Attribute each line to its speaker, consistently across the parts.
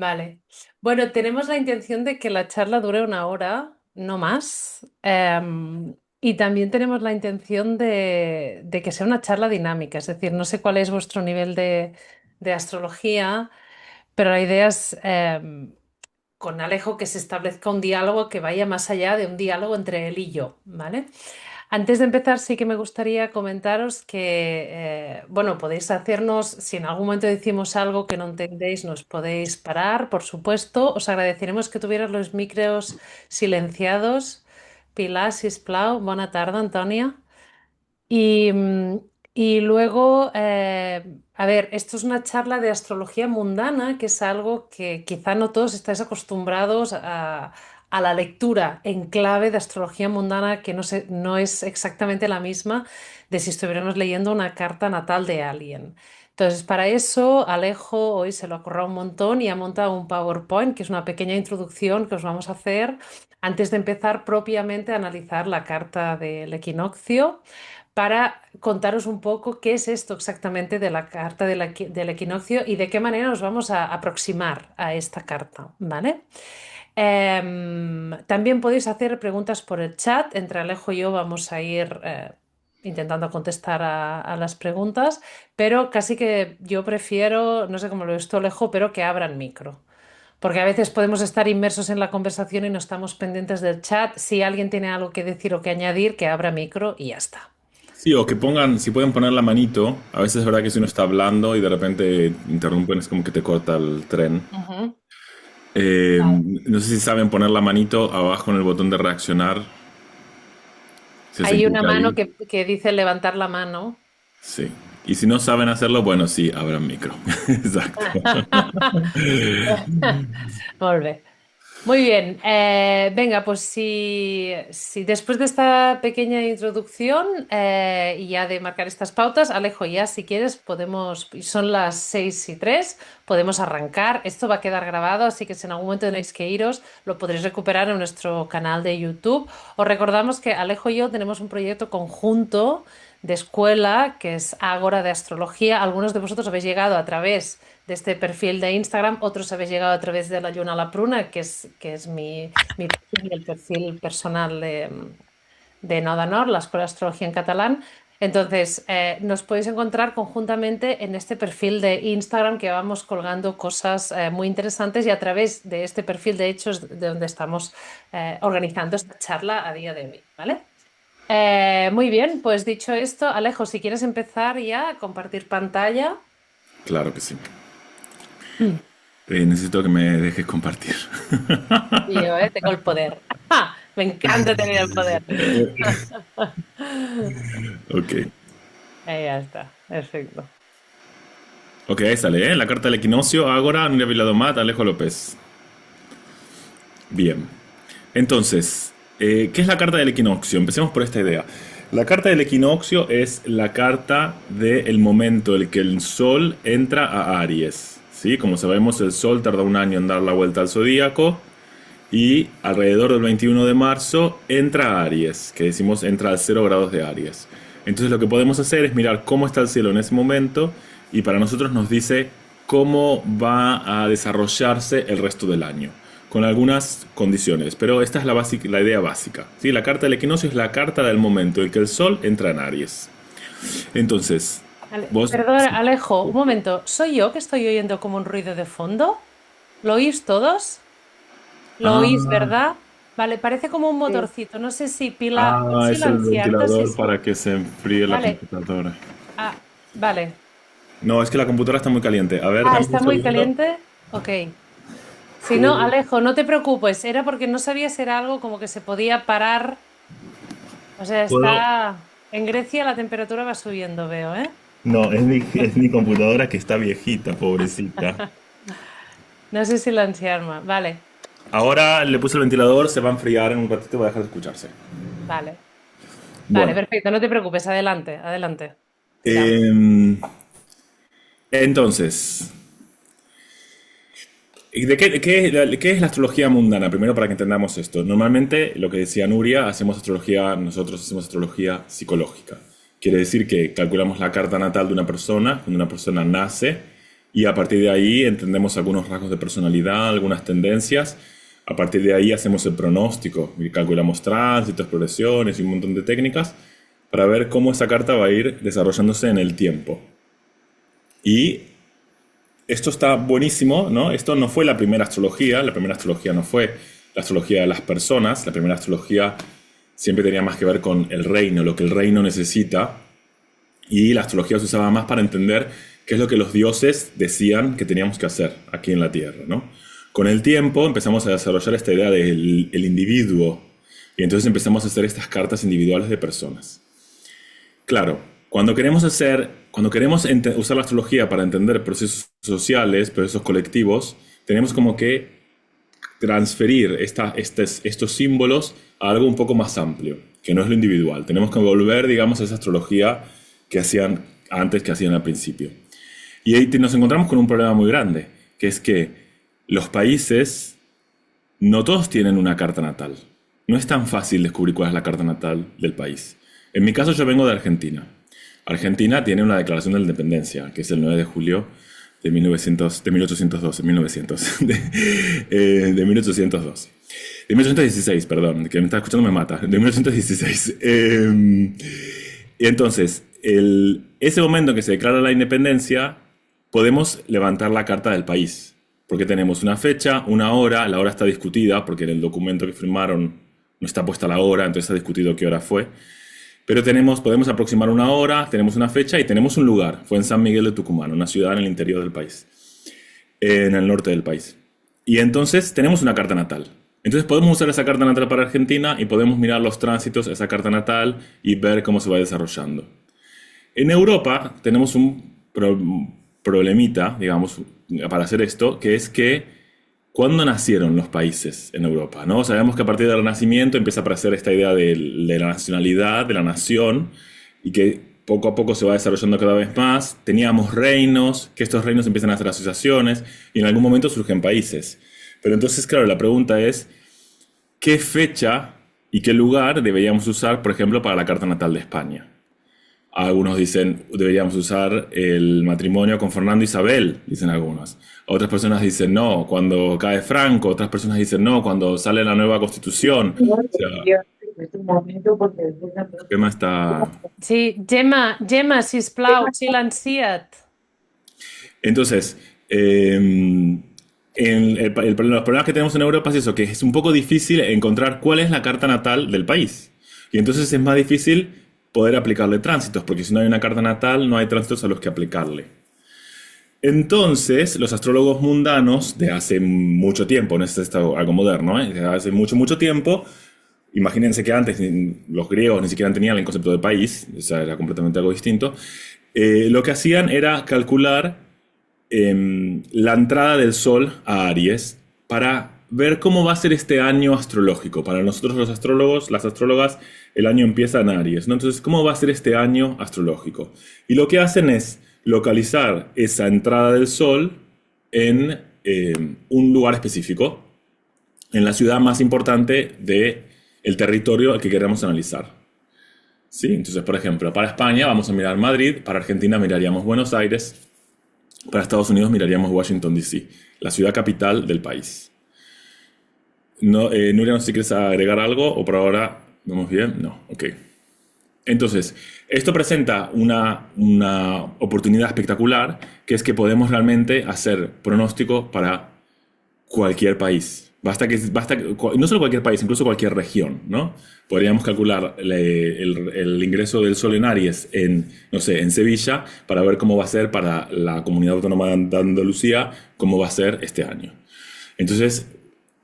Speaker 1: Vale. Bueno, tenemos la intención de que la charla dure una hora, no más. Y también tenemos la intención de que sea una charla dinámica. Es decir, no sé cuál es vuestro nivel de astrología, pero la idea es con Alejo que se establezca un diálogo que vaya más allá de un diálogo entre él y yo, ¿vale? Antes de empezar, sí que me gustaría comentaros que, bueno, podéis hacernos, si en algún momento decimos algo que no entendéis, nos podéis parar, por supuesto. Os agradeceremos que tuvieras los micros silenciados. Pilar, sisplau. Buena tarde, Antonia. Y, y luego, a ver, esto es una charla de astrología mundana, que es algo que quizá no todos estáis acostumbrados a la lectura en clave de astrología mundana, que no es exactamente la misma de si estuviéramos leyendo una carta natal de alguien. Entonces, para eso, Alejo hoy se lo ha currado un montón y ha montado un PowerPoint, que es una pequeña introducción que os vamos a hacer antes de empezar propiamente a analizar la carta del equinoccio para contaros un poco qué es esto exactamente de la carta del equinoccio y de qué manera nos vamos a aproximar a esta carta, ¿vale? También podéis hacer preguntas por el chat. Entre Alejo y yo vamos a ir intentando contestar a las preguntas, pero casi que yo prefiero, no sé cómo lo ves tú, Alejo, pero que abran micro. Porque a veces podemos estar inmersos en la conversación y no estamos pendientes del chat. Si alguien tiene algo que decir o que añadir, que abra micro y ya está.
Speaker 2: Sí, o que pongan, si pueden poner la manito, a veces es verdad que si uno está hablando y de repente interrumpen, es como que te corta el tren.
Speaker 1: Ujú.
Speaker 2: No sé si saben poner la manito abajo en el botón de reaccionar, si hacen
Speaker 1: Hay
Speaker 2: clic
Speaker 1: una mano
Speaker 2: ahí.
Speaker 1: que dice levantar la mano.
Speaker 2: Sí. Y si no saben hacerlo, bueno, sí, abran micro. Exacto.
Speaker 1: Molt bé. Muy bien. Venga, pues si después de esta pequeña introducción y ya de marcar estas pautas, Alejo, ya si quieres podemos, y son las 6:03, podemos arrancar. Esto va a quedar grabado, así que si en algún momento tenéis que iros, lo podréis recuperar en nuestro canal de YouTube. Os recordamos que Alejo y yo tenemos un proyecto conjunto de escuela que es Ágora de Astrología. Algunos de vosotros habéis llegado a través de este perfil de Instagram, otros habéis llegado a través de la Lluna a la Pruna, que es mi perfil y el perfil personal de Noda Nord, la Escuela de Astrología en Catalán. Entonces, nos podéis encontrar conjuntamente en este perfil de Instagram que vamos colgando cosas muy interesantes y a través de este perfil, de hecho, es de donde estamos organizando esta charla a día de hoy, ¿vale? Muy bien, pues dicho esto, Alejo, si quieres empezar ya a compartir pantalla.
Speaker 2: Claro que sí. Necesito que me dejes compartir.
Speaker 1: Y yo, tengo el poder. ¡Ah! Me encanta tener el poder.
Speaker 2: Ok.
Speaker 1: Ahí ya está, perfecto.
Speaker 2: Ok, ahí sale, ¿eh? La carta del equinoccio, Ágora, Nuria Viladomat, Alejo López. Bien. Entonces, ¿qué es la carta del equinoccio? Empecemos por esta idea. La carta del equinoccio es la carta del momento en el que el Sol entra a Aries. ¿Sí? Como sabemos, el Sol tarda un año en dar la vuelta al zodíaco y alrededor del 21 de marzo entra a Aries, que decimos entra a 0 grados de Aries. Entonces lo que podemos hacer es mirar cómo está el cielo en ese momento y para nosotros nos dice cómo va a desarrollarse el resto del año, con algunas condiciones, pero esta es la idea básica. ¿Sí? La carta del equinoccio es la carta del momento en que el Sol entra en Aries. Entonces, vos...
Speaker 1: Perdón, Alejo, un momento. ¿Soy yo que estoy oyendo como un ruido de fondo? ¿Lo oís todos? ¿Lo oís,
Speaker 2: Ah,
Speaker 1: verdad? Vale, parece como un
Speaker 2: sí.
Speaker 1: motorcito. No sé si Pila, ¿puedes
Speaker 2: Es el
Speaker 1: silenciarte? Sí,
Speaker 2: ventilador
Speaker 1: sí.
Speaker 2: para que se enfríe la
Speaker 1: Vale.
Speaker 2: computadora.
Speaker 1: Ah, vale.
Speaker 2: No, es que la computadora está muy caliente. A ver,
Speaker 1: Ah,
Speaker 2: dame un
Speaker 1: ¿está muy
Speaker 2: segundo.
Speaker 1: caliente? Ok. Si no,
Speaker 2: Que-
Speaker 1: Alejo, no te preocupes. Era porque no sabía si era algo como que se podía parar. O sea,
Speaker 2: ¿Puedo?
Speaker 1: está... En Grecia la temperatura va subiendo, veo, ¿eh?
Speaker 2: No, es mi computadora que está viejita, pobrecita.
Speaker 1: No sé si silenciarme. Vale,
Speaker 2: Ahora le puse el ventilador, se va a enfriar en un ratito y va a dejar de escucharse.
Speaker 1: vale. Vale,
Speaker 2: Bueno,
Speaker 1: perfecto. No te preocupes. Adelante, adelante. Tiramos.
Speaker 2: em, entonces, ¿qué es la astrología mundana? Primero para que entendamos esto. Normalmente, lo que decía Nuria, nosotros hacemos astrología psicológica. Quiere decir que calculamos la carta natal de una persona, cuando una persona nace, y a partir de ahí entendemos algunos rasgos de personalidad, algunas tendencias. A partir de ahí hacemos el pronóstico y calculamos tránsitos, progresiones y un montón de técnicas para ver cómo esa carta va a ir desarrollándose en el tiempo. Y esto está buenísimo, ¿no? Esto no fue la primera astrología no fue la astrología de las personas, la primera astrología siempre tenía más que ver con el reino, lo que el reino necesita, y la astrología se usaba más para entender qué es lo que los dioses decían que teníamos que hacer aquí en la Tierra, ¿no? Con el tiempo empezamos a desarrollar esta idea del el individuo, y entonces empezamos a hacer estas cartas individuales de personas. Claro, cuando queremos usar la astrología para entender procesos sociales, procesos colectivos, tenemos como que transferir estos símbolos a algo un poco más amplio, que no es lo individual. Tenemos que volver, digamos, a esa astrología que hacían antes, que hacían al principio. Y ahí nos encontramos con un problema muy grande, que es que los países no todos tienen una carta natal. No es tan fácil descubrir cuál es la carta natal del país. En mi caso yo vengo de Argentina. Argentina tiene una declaración de independencia, que es el 9 de julio de 1900, de 1812, 1900, de 1812. De 1816, perdón, que me está escuchando me mata, de 1816. Y entonces, ese momento en que se declara la independencia, podemos levantar la carta del país, porque tenemos una fecha, una hora, la hora está discutida, porque en el documento que firmaron no está puesta la hora, entonces está discutido qué hora fue. Pero podemos aproximar una hora, tenemos una fecha y tenemos un lugar. Fue en San Miguel de Tucumán, una ciudad en el interior del país, en el norte del país. Y entonces tenemos una carta natal. Entonces podemos usar esa carta natal para Argentina y podemos mirar los tránsitos de esa carta natal y ver cómo se va desarrollando. En Europa tenemos un problemita, digamos, para hacer esto, que es que ¿cuándo nacieron los países en Europa? ¿No? Sabemos que a partir del Renacimiento empieza a aparecer esta idea de la nacionalidad, de la nación, y que poco a poco se va desarrollando cada vez más. Teníamos reinos, que estos reinos empiezan a hacer asociaciones, y en algún momento surgen países. Pero entonces, claro, la pregunta es, ¿qué fecha y qué lugar deberíamos usar, por ejemplo, para la carta natal de España? Algunos dicen, deberíamos usar el matrimonio con Fernando e Isabel, dicen algunos. Otras personas dicen, no, cuando cae Franco. Otras personas dicen, no, cuando sale la nueva constitución. O sea, el tema está...
Speaker 1: Sí, Gemma, sisplau, silencia't.
Speaker 2: Entonces, los problemas que tenemos en Europa es eso, que es un poco difícil encontrar cuál es la carta natal del país. Y entonces es más difícil poder aplicarle tránsitos, porque si no hay una carta natal, no hay tránsitos a los que aplicarle. Entonces, los astrólogos mundanos de hace mucho tiempo, no es esto algo moderno, de hace mucho, mucho tiempo, imagínense que antes los griegos ni siquiera tenían el concepto de país, o sea, era completamente algo distinto, lo que hacían era calcular la entrada del Sol a Aries para ver cómo va a ser este año astrológico. Para nosotros los astrólogos, las astrólogas, el año empieza en Aries, ¿no? Entonces, ¿cómo va a ser este año astrológico? Y lo que hacen es localizar esa entrada del Sol en un lugar específico, en la ciudad más importante del territorio al que queremos analizar. ¿Sí? Entonces, por ejemplo, para España vamos a mirar Madrid, para Argentina miraríamos Buenos Aires, para Estados Unidos miraríamos Washington, D.C., la ciudad capital del país. No, Nuria, no sé si quieres agregar algo o por ahora vamos bien. No, ok. Entonces, esto presenta una oportunidad espectacular, que es que podemos realmente hacer pronóstico para cualquier país. No solo cualquier país, incluso cualquier región, ¿no? Podríamos calcular el ingreso del Sol en Aries no sé, en Sevilla, para ver cómo va a ser para la Comunidad Autónoma de Andalucía, cómo va a ser este año. Entonces,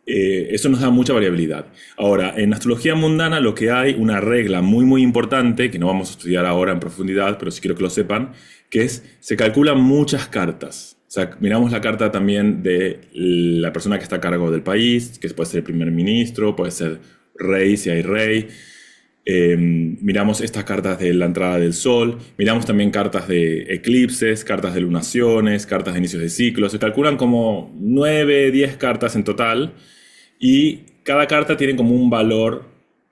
Speaker 2: eso nos da mucha variabilidad. Ahora, en astrología mundana lo que hay, una regla muy muy importante, que no vamos a estudiar ahora en profundidad, pero sí quiero que lo sepan, que es, se calculan muchas cartas. O sea, miramos la carta también de la persona que está a cargo del país, que puede ser el primer ministro, puede ser rey, si hay rey. Miramos estas cartas de la entrada del Sol, miramos también cartas de eclipses, cartas de lunaciones, cartas de inicios de ciclos. Se calculan como 9, 10 cartas en total, y cada carta tiene como un valor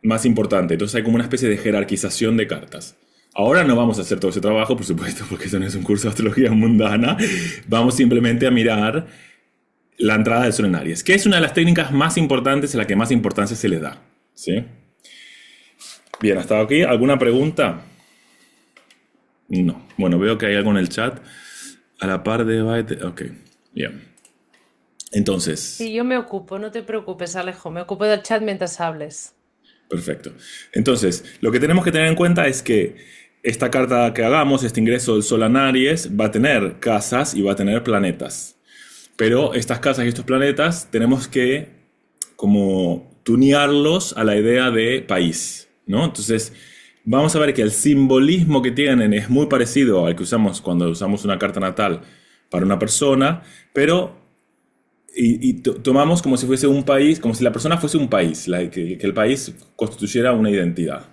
Speaker 2: más importante. Entonces hay como una especie de jerarquización de cartas. Ahora no vamos a hacer todo ese trabajo, por supuesto, porque eso no es un curso de astrología mundana. Vamos simplemente a mirar la entrada del Sol en Aries, que es una de las técnicas más importantes, a la que más importancia se le da. ¿Sí? Bien, ¿hasta aquí? ¿Alguna pregunta? No. Bueno, veo que hay algo en el chat. A la par de... Ok, bien.
Speaker 1: Sí,
Speaker 2: Entonces,
Speaker 1: yo me ocupo, no te preocupes, Alejo, me ocupo del chat mientras hables.
Speaker 2: perfecto. Entonces, lo que tenemos que tener en cuenta es que esta carta que hagamos, este ingreso del Sol en Aries, va a tener casas y va a tener planetas. Pero estas casas y estos planetas tenemos que como tunearlos a la idea de país, ¿no? Entonces, vamos a ver que el simbolismo que tienen es muy parecido al que usamos cuando usamos una carta natal para una persona, pero tomamos como si fuese un país, como si la persona fuese un país, que el país constituyera una identidad,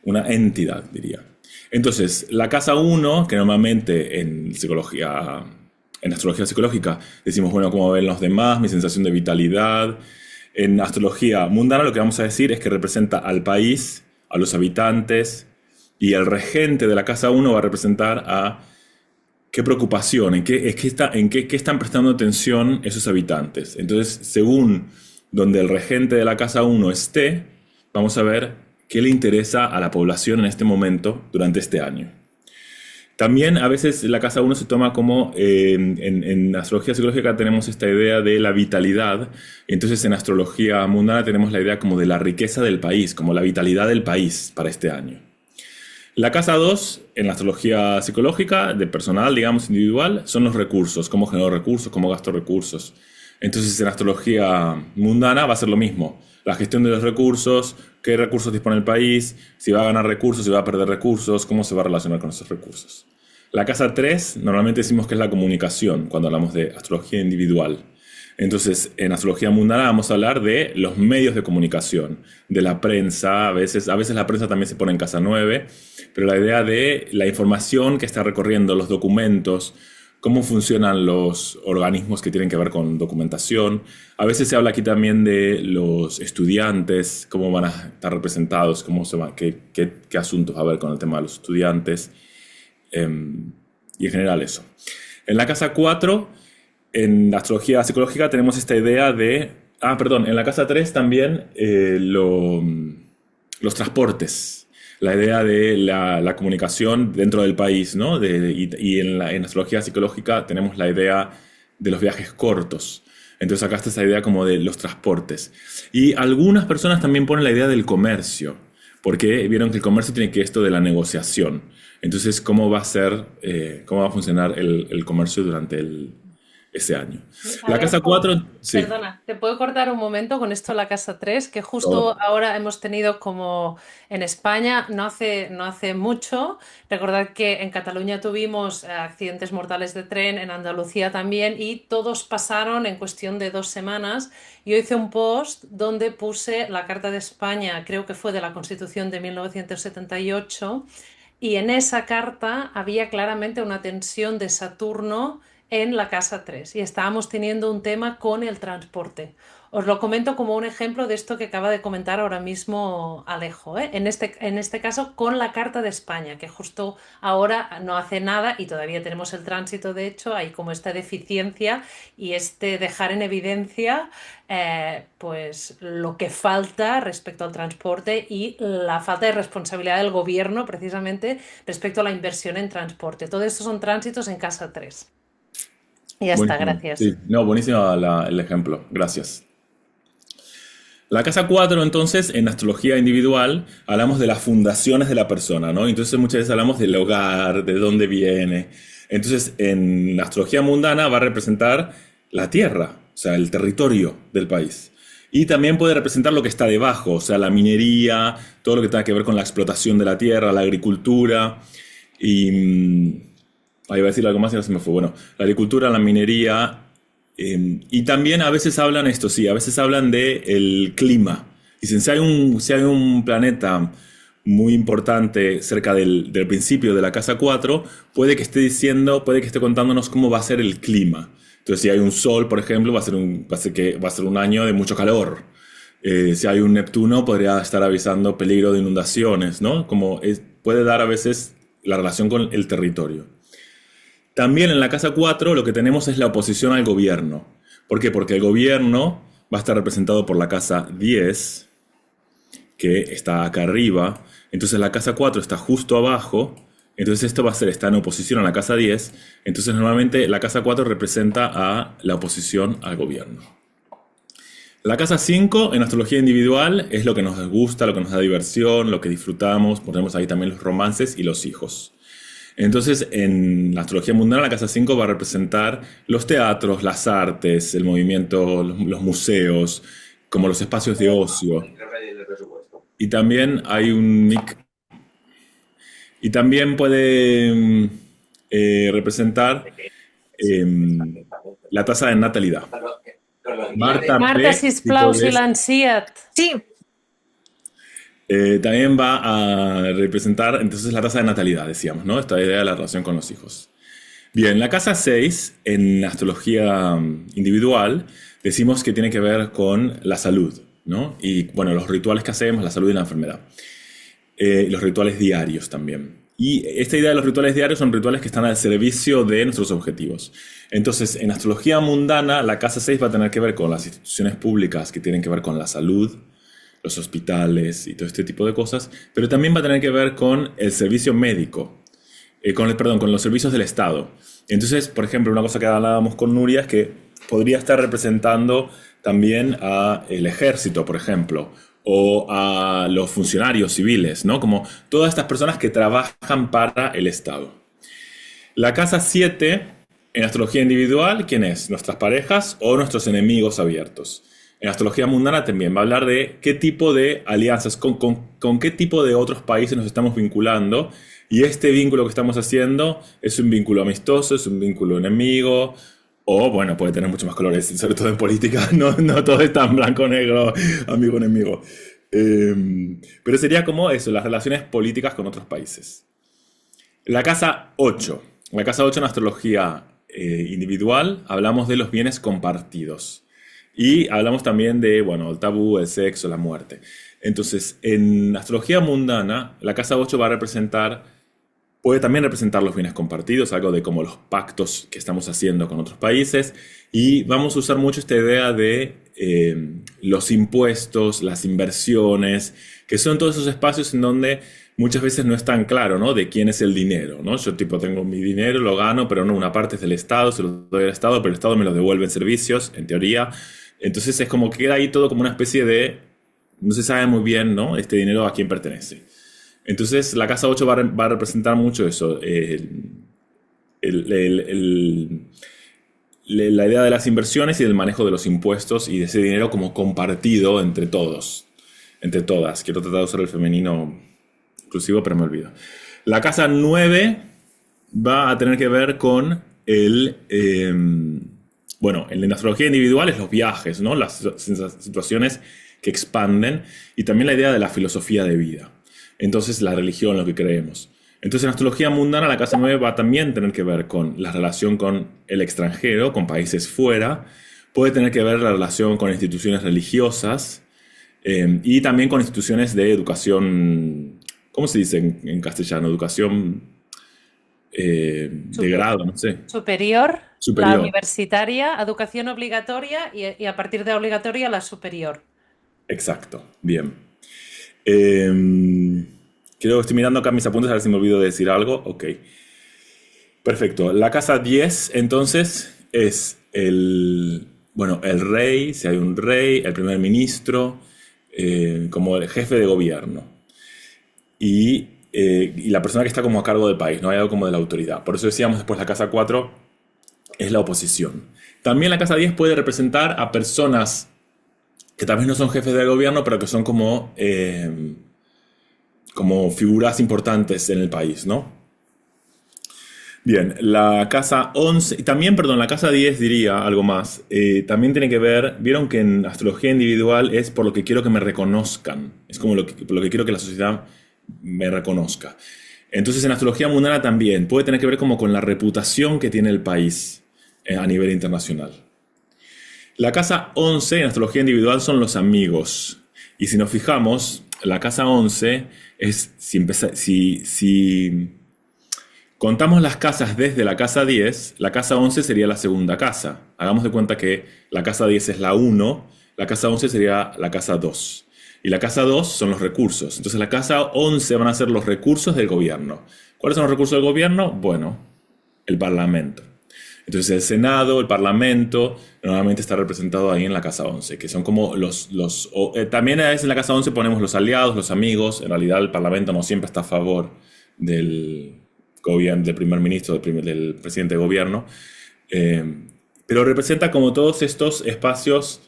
Speaker 2: una entidad, diría. Entonces, la casa uno, que normalmente en psicología, en astrología psicológica, decimos, bueno, cómo ven los demás, mi sensación de vitalidad. En astrología mundana lo que vamos a decir es que representa al país, a los habitantes, y el regente de la casa uno va a representar a qué preocupación, qué están prestando atención esos habitantes. Entonces, según donde el regente de la casa uno esté, vamos a ver qué le interesa a la población en este momento durante este año. También a veces la casa uno se toma como, en astrología psicológica tenemos esta idea de la vitalidad, entonces en astrología mundana tenemos la idea como de la riqueza del país, como la vitalidad del país para este año. La casa 2 en la astrología psicológica, de personal, digamos, individual, son los recursos, cómo genero recursos, cómo gasto recursos. Entonces, en astrología mundana va a ser lo mismo. La gestión de los recursos, qué recursos dispone el país, si va a ganar recursos, si va a perder recursos, cómo se va a relacionar con esos recursos. La casa 3 normalmente decimos que es la comunicación, cuando hablamos de astrología individual. Entonces, en astrología mundana vamos a hablar de los medios de comunicación, de la prensa, a veces la prensa también se pone en casa 9, pero la idea de la información que está recorriendo, los documentos, cómo funcionan los organismos que tienen que ver con documentación. A veces se habla aquí también de los estudiantes, cómo van a estar representados, qué asuntos va a haber con el tema de los estudiantes, y en general eso. En la casa 4 en la astrología psicológica tenemos esta idea de... perdón, en la casa 3 también los transportes, la idea de la comunicación dentro del país, ¿no? Y en astrología psicológica tenemos la idea de los viajes cortos. Entonces acá está esa idea como de los transportes. Y algunas personas también ponen la idea del comercio, porque vieron que el comercio tiene que esto de la negociación. Entonces, ¿cómo va a ser, cómo va a funcionar el comercio durante ese año? La casa
Speaker 1: Alejo,
Speaker 2: 4 sí.
Speaker 1: perdona, te puedo cortar un momento con esto la casa 3 que
Speaker 2: Todo.
Speaker 1: justo ahora hemos tenido como en España, no hace mucho. Recordad que en Cataluña tuvimos accidentes mortales de tren, en Andalucía también, y todos pasaron en cuestión de 2 semanas. Yo hice un post donde puse la Carta de España, creo que fue de la Constitución de 1978, y en esa carta había claramente una tensión de Saturno en la casa 3 y estábamos teniendo un tema con el transporte. Os lo comento como un ejemplo de esto que acaba de comentar ahora mismo Alejo, ¿eh? En este caso con la Carta de España, que justo ahora no hace nada y todavía tenemos el tránsito, de hecho, hay como esta deficiencia y este dejar en evidencia pues lo que falta respecto al transporte y la falta de responsabilidad del gobierno precisamente respecto a la inversión en transporte. Todo esto son tránsitos en casa 3. Y ya está,
Speaker 2: Buenísimo.
Speaker 1: gracias.
Speaker 2: Sí, no, buenísimo el ejemplo. Gracias. La casa 4 entonces, en astrología individual, hablamos de las fundaciones de la persona, ¿no? Entonces muchas veces hablamos del hogar, de dónde viene. Entonces, en la astrología mundana va a representar la tierra, o sea, el territorio del país. Y también puede representar lo que está debajo, o sea, la minería, todo lo que tenga que ver con la explotación de la tierra, la agricultura. Y ahí iba a decir algo más y no se me fue. Bueno, la agricultura, la minería. Y también a veces hablan esto, sí, a veces hablan de el clima. Dicen, si hay un planeta muy importante cerca del principio de la casa 4 puede que esté contándonos cómo va a ser el clima. Entonces, si hay un sol, por ejemplo, va a ser un año de mucho calor. Si hay un Neptuno, podría estar avisando peligro de inundaciones, ¿no? puede dar a veces la relación con el territorio. También en la casa 4 lo que tenemos es la oposición al gobierno. ¿Por qué? Porque el gobierno va a estar representado por la casa 10, que está acá arriba. Entonces la casa 4 está justo abajo. Entonces esto va a ser, está en oposición a la casa 10. Entonces normalmente la casa 4 representa a la oposición al gobierno. La casa 5 en astrología individual es lo que nos gusta, lo que nos da diversión, lo que disfrutamos. Ponemos ahí también los romances y los hijos. Entonces, en la astrología mundana, la casa 5 va a representar los teatros, las artes, el movimiento, los museos, como los espacios de ocio. Y también hay un y también puede representar la tasa de natalidad. Marta
Speaker 1: Marta,
Speaker 2: P. si
Speaker 1: sisplau,
Speaker 2: podés,
Speaker 1: silencia't.
Speaker 3: Sí,
Speaker 2: también va a representar entonces la tasa de natalidad, decíamos, ¿no? Esta idea de la relación con los hijos. Bien, la casa 6 en astrología individual decimos que tiene que ver con la salud, ¿no? Y bueno, los rituales que hacemos, la salud y la enfermedad. Los rituales diarios también. Y esta idea de los rituales diarios son rituales que están al servicio de nuestros objetivos. Entonces, en astrología mundana, la casa 6 va a tener que ver con las instituciones públicas que tienen que ver con la salud, los hospitales y todo este tipo de cosas, pero también va a tener que ver con el servicio médico, con los servicios del Estado. Entonces, por ejemplo, una cosa que hablábamos con Nuria es que podría estar representando también al ejército, por ejemplo, o a los funcionarios civiles, ¿no? Como todas estas personas que trabajan para el Estado. La casa 7, en astrología individual, ¿quién es? Nuestras parejas o nuestros enemigos abiertos. En astrología mundana también va a hablar de qué tipo de alianzas, con qué tipo de otros países nos estamos vinculando. Y este vínculo que estamos haciendo es un vínculo amistoso, es un vínculo enemigo, o bueno, puede tener muchos más colores, sobre todo en política, no todo es tan blanco-negro, amigo-enemigo. Pero sería como eso, las relaciones políticas con otros países. La casa 8. La casa 8 en astrología individual hablamos de los bienes compartidos. Y hablamos también de, bueno, el tabú, el sexo, la muerte. Entonces, en astrología mundana, la casa 8 va a representar, puede también representar los bienes compartidos, algo de como los pactos que estamos haciendo con otros países. Y vamos a usar mucho esta idea de los impuestos, las inversiones, que son todos esos espacios en donde muchas veces no es tan claro, ¿no? De quién es el dinero, ¿no? Yo tipo tengo mi dinero, lo gano, pero no, una parte es del Estado, se lo doy al Estado, pero el Estado me lo devuelve en servicios, en teoría. Entonces es como que queda ahí todo como una especie de, no se sabe muy bien, ¿no? Este dinero a quién pertenece. Entonces la casa 8 va a representar mucho eso, la idea de las inversiones y del manejo de los impuestos y de ese dinero como compartido entre todos, entre todas. Quiero tratar de usar el femenino inclusivo, pero me olvido. La casa 9 va a tener que ver con bueno, en la astrología individual es los viajes, ¿no? Las situaciones que expanden y también la idea de la filosofía de vida. Entonces, la religión, lo que creemos. Entonces, en astrología mundana, la casa 9 va a también tener que ver con la relación con el extranjero, con países fuera. Puede tener que ver la relación con instituciones religiosas y también con instituciones de educación, ¿cómo se dice en castellano? Educación de grado, no sé.
Speaker 1: Superior, la
Speaker 2: Superior.
Speaker 1: universitaria, educación obligatoria y a partir de obligatoria la superior.
Speaker 2: Exacto, bien. Creo que estoy mirando acá mis apuntes a ver si me olvido de decir algo. Ok. Perfecto. La casa 10, entonces, es bueno, el rey, si hay un rey, el primer ministro, como el jefe de gobierno. Y la persona que está como a cargo del país, no hay algo como de la autoridad. Por eso decíamos después la casa 4 es la oposición. También la casa 10 puede representar a personas que tal vez no son jefes del gobierno, pero que son como figuras importantes en el país, ¿no? Bien, la casa 11, y también, perdón, la casa 10 diría algo más, también tiene que ver, vieron que en astrología individual es por lo que quiero que me reconozcan, es como por lo que quiero que la sociedad me reconozca. Entonces en astrología mundana también puede tener que ver como con la reputación que tiene el país a nivel internacional. La casa 11 en astrología individual son los amigos. Y si nos fijamos, la casa 11 es, si contamos las casas desde la casa 10, la casa 11 sería la segunda casa. Hagamos de cuenta que la casa 10 es la uno, la casa 11 sería la casa 2. Y la casa 2 son los recursos. Entonces la casa 11 van a ser los recursos del gobierno. ¿Cuáles son los recursos del gobierno? Bueno, el Parlamento. Entonces el Senado, el Parlamento, normalmente está representado ahí en la Casa 11, que son como también a veces en la Casa 11 ponemos los aliados, los amigos. En realidad el Parlamento no siempre está a favor del gobierno, del primer ministro, del presidente de gobierno. Eh, pero representa como todos estos espacios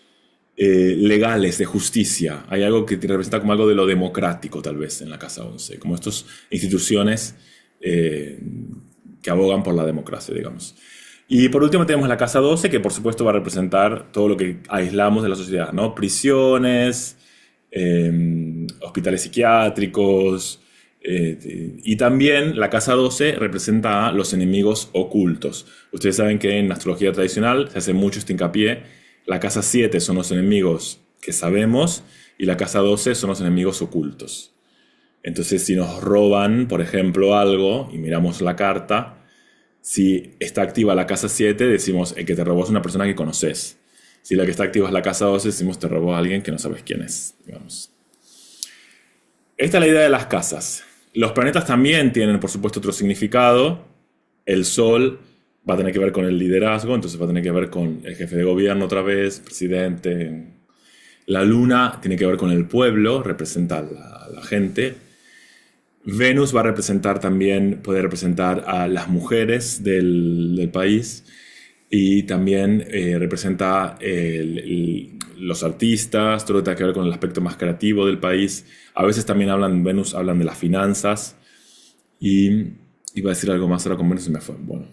Speaker 2: legales de justicia. Hay algo que representa como algo de lo democrático, tal vez, en la Casa 11, como estas instituciones eh, que abogan por la democracia, digamos. Y por último tenemos la Casa 12, que por supuesto va a representar todo lo que aislamos de la sociedad, ¿no? Prisiones, hospitales psiquiátricos, y también la Casa 12 representa a los enemigos ocultos. Ustedes saben que en la astrología tradicional se hace mucho este hincapié. La Casa 7 son los enemigos que sabemos y la Casa 12 son los enemigos ocultos. Entonces, si nos roban, por ejemplo, algo y miramos la carta, si está activa la casa 7, decimos el que te robó es una persona que conoces. Si la que está activa es la casa 12, decimos te robó a alguien que no sabes quién es, digamos. Esta es la idea de las casas. Los planetas también tienen, por supuesto, otro significado. El Sol va a tener que ver con el liderazgo, entonces va a tener que ver con el jefe de gobierno otra vez, presidente. La Luna tiene que ver con el pueblo, representa a la gente. Venus va a representar también, puede representar a las mujeres del país y también representa los artistas, todo lo que tiene que ver con el aspecto más creativo del país. A veces también Venus hablan de las finanzas y iba a decir algo más ahora con Venus y me fue. Bueno,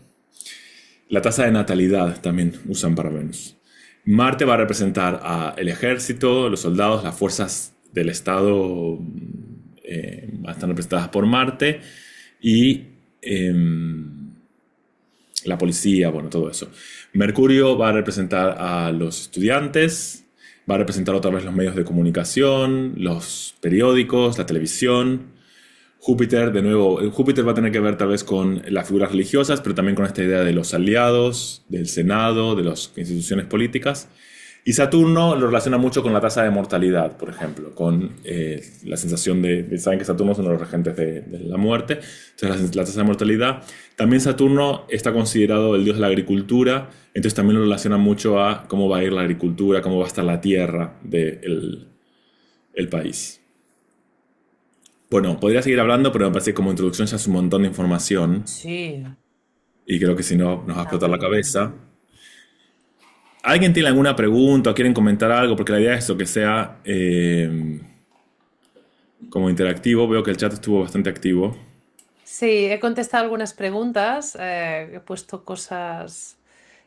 Speaker 2: la tasa de natalidad también usan para Venus. Marte va a representar al ejército, los soldados, las fuerzas del Estado están representadas por Marte y la policía, bueno, todo eso. Mercurio va a representar a los estudiantes, va a representar otra vez los medios de comunicación, los periódicos, la televisión. Júpiter, de nuevo, Júpiter va a tener que ver tal vez con las figuras religiosas, pero también con esta idea de los aliados, del Senado, de las instituciones políticas. Y Saturno lo relaciona mucho con la tasa de mortalidad, por ejemplo, con la sensación saben que Saturno es uno de los regentes de la muerte, entonces la tasa de mortalidad. También Saturno está considerado el dios de la agricultura, entonces también lo relaciona mucho a cómo va a ir la agricultura, cómo va a estar la tierra del el país. Bueno, podría seguir hablando, pero me parece que como introducción ya es un montón de información
Speaker 1: Sí,
Speaker 2: y creo que si no nos va a
Speaker 1: está
Speaker 2: explotar
Speaker 1: muy
Speaker 2: la
Speaker 1: bien.
Speaker 2: cabeza. ¿Alguien tiene alguna pregunta o quieren comentar algo? Porque la idea es eso, que sea como interactivo. Veo que el chat estuvo bastante activo.
Speaker 1: Sí, he contestado algunas preguntas, he puesto cosas.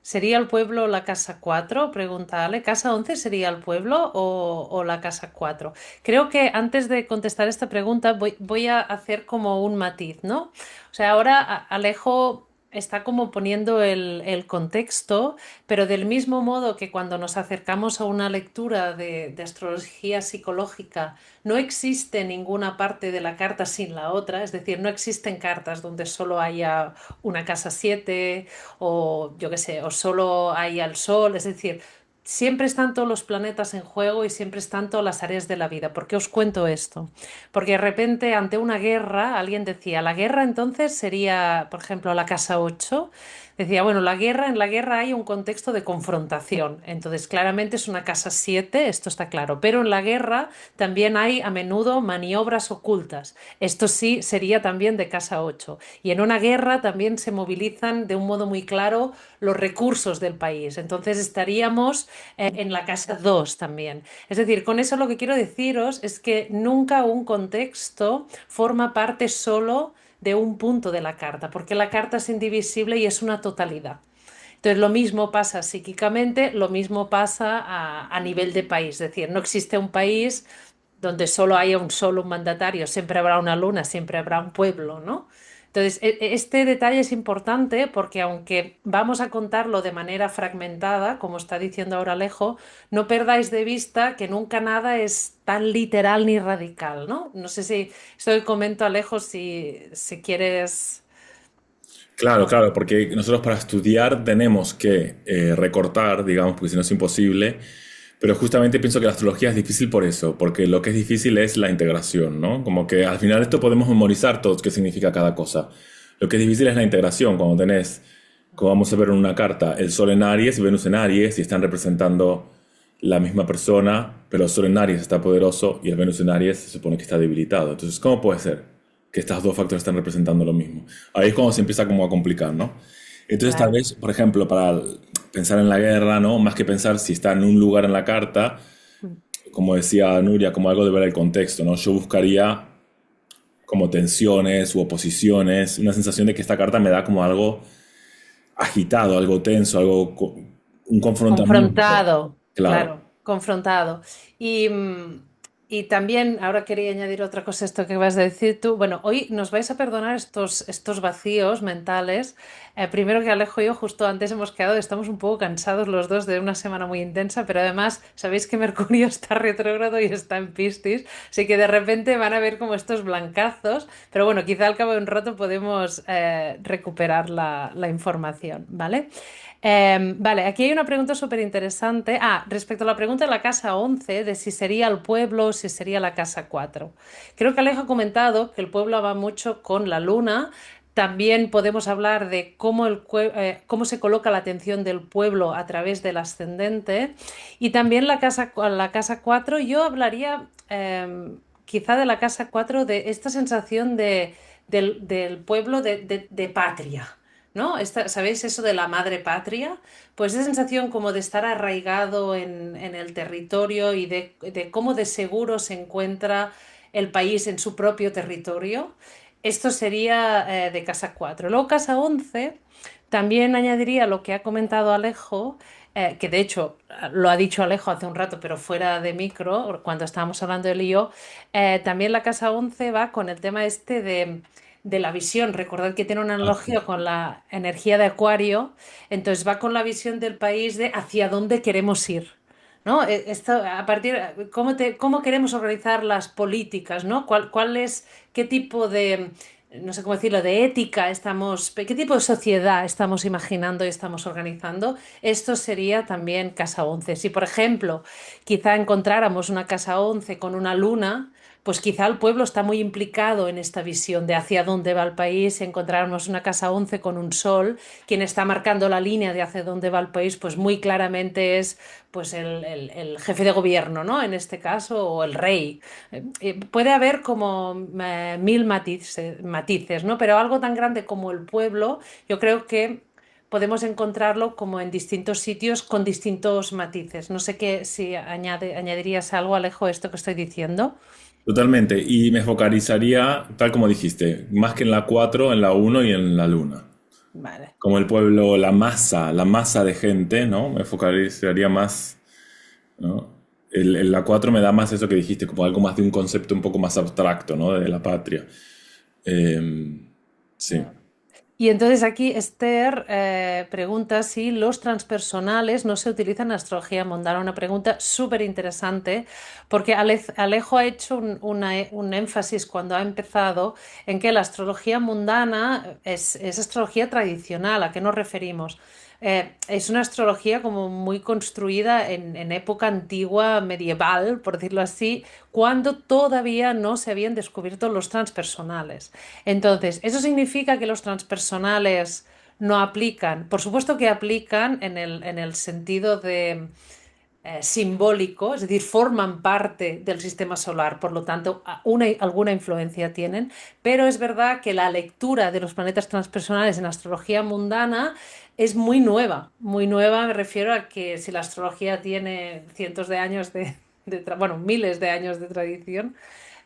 Speaker 1: ¿Sería el pueblo la casa 4? Pregunta Ale. ¿Casa 11 sería el pueblo o la casa 4? Creo que antes de contestar esta pregunta voy a hacer como un matiz, ¿no? O sea, ahora Alejo está como poniendo el contexto, pero del mismo modo que cuando nos acercamos a una lectura de astrología psicológica, no existe ninguna parte de la carta sin la otra, es decir, no existen cartas donde solo haya una casa 7 o yo qué sé, o solo haya el sol, es decir, siempre están todos los planetas en juego y siempre están todas las áreas de la vida. ¿Por qué os cuento esto? Porque de repente ante una guerra, alguien decía, la guerra entonces sería, por ejemplo, la casa 8. Decía, bueno, en la guerra hay un contexto de confrontación, entonces claramente es una casa 7, esto está claro, pero en la guerra también hay a menudo maniobras ocultas, esto sí sería también de casa 8. Y en una guerra también se movilizan de un modo muy claro los recursos del país, entonces estaríamos en la casa 2 también. Es decir, con eso lo que quiero deciros es que nunca un contexto forma parte solo de un punto de la carta, porque la carta es indivisible y es una totalidad. Entonces, lo mismo pasa psíquicamente, lo mismo pasa a nivel de país. Es decir, no existe un país donde solo haya un solo mandatario, siempre habrá una luna, siempre habrá un pueblo, ¿no? Entonces, este detalle es importante porque aunque vamos a contarlo de manera fragmentada, como está diciendo ahora Alejo, no perdáis de vista que nunca nada es tan literal ni radical, ¿no? No sé si esto que comento, Alejo, si quieres...
Speaker 2: Claro, claro, porque nosotros para estudiar tenemos que recortar, digamos, porque si no es imposible, pero justamente pienso que la astrología es difícil por eso, porque lo que es difícil es la integración, ¿no? Como que al final esto podemos memorizar todos qué significa cada cosa. Lo que es difícil es la integración, cuando tenés, como vamos a ver en una carta, el Sol en Aries y Venus en Aries y están representando la misma persona, pero el Sol en Aries está poderoso y el Venus en Aries se supone que está debilitado. Entonces, ¿cómo puede ser que estos dos factores están representando lo mismo? Ahí es cuando se empieza como a complicar, ¿no? Entonces, tal
Speaker 1: Claro.
Speaker 2: vez, por ejemplo, para pensar en la guerra, ¿no? Más que pensar si está en un lugar en la carta, como decía Nuria, como algo de ver el contexto, ¿no? Yo buscaría como tensiones u oposiciones, una sensación de que esta carta me da como algo agitado, algo tenso, un confrontamiento.
Speaker 1: Confrontado,
Speaker 2: Claro.
Speaker 1: claro, confrontado. Y, y también, ahora quería añadir otra cosa, a esto que vas a decir tú. Bueno, hoy nos vais a perdonar estos vacíos mentales. Primero que Alejo y yo, justo antes hemos quedado, estamos un poco cansados los dos de una semana muy intensa, pero además sabéis que Mercurio está retrógrado y está en Piscis, así que de repente van a ver como estos blancazos, pero bueno, quizá al cabo de un rato podemos recuperar la información, ¿vale? Vale, aquí hay una pregunta súper interesante. Ah, respecto a la pregunta de la casa 11 de si sería el pueblo o si sería la casa 4. Creo que Alejo ha comentado que el pueblo va mucho con la luna. También podemos hablar de cómo se coloca la atención del pueblo a través del ascendente. Y también la casa 4. Yo hablaría quizá de la casa 4 de esta sensación del pueblo de patria. ¿No? ¿Sabéis eso de la madre patria? Pues esa sensación como de estar arraigado en el territorio y de cómo de seguro se encuentra el país en su propio territorio. Esto sería de casa 4. Luego casa 11 también añadiría lo que ha comentado Alejo, que de hecho lo ha dicho Alejo hace un rato, pero fuera de micro, cuando estábamos hablando él y yo, también la casa 11 va con el tema este de la visión. Recordad que tiene una
Speaker 2: Ah, sí.
Speaker 1: analogía con la energía de Acuario, entonces va con la visión del país de hacia dónde queremos ir. ¿No? Esto, cómo queremos organizar las políticas, ¿no? Qué tipo de, no sé cómo decirlo, de ética qué tipo de sociedad estamos imaginando y estamos organizando? Esto sería también casa 11. Si, por ejemplo, quizá encontráramos una casa 11 con una luna, pues quizá el pueblo está muy implicado en esta visión de hacia dónde va el país. Encontrarnos una casa 11 con un sol, quien está marcando la línea de hacia dónde va el país, pues muy claramente es pues el jefe de gobierno, ¿no? En este caso, o el rey. Puede haber como mil matices, ¿no? Pero algo tan grande como el pueblo, yo creo que podemos encontrarlo como en distintos sitios con distintos matices. No sé si añadirías algo, Alejo, a esto que estoy diciendo.
Speaker 2: Totalmente. Y me focalizaría, tal como dijiste, más que en la 4, en la uno y en la luna.
Speaker 1: Vale.
Speaker 2: Como el pueblo, la masa de gente, ¿no? Me focalizaría más, ¿no? La 4 me da más eso que dijiste, como algo más de un concepto un poco más abstracto, ¿no? De la patria. Sí.
Speaker 1: Y entonces aquí Esther pregunta si los transpersonales no se utilizan en astrología mundana. Una pregunta súper interesante porque Alejo ha hecho un énfasis cuando ha empezado en que la astrología mundana es astrología tradicional. ¿A qué nos referimos? Es una astrología como muy construida en época antigua, medieval, por decirlo así, cuando todavía no se habían descubierto los transpersonales. Entonces, ¿eso significa que los transpersonales no aplican? Por supuesto que aplican en el sentido de simbólico, es decir, forman parte del sistema solar, por lo tanto, alguna influencia tienen, pero es verdad que la lectura de los planetas transpersonales en astrología mundana es muy nueva, me refiero a que si la astrología tiene cientos de años bueno, miles de años de tradición,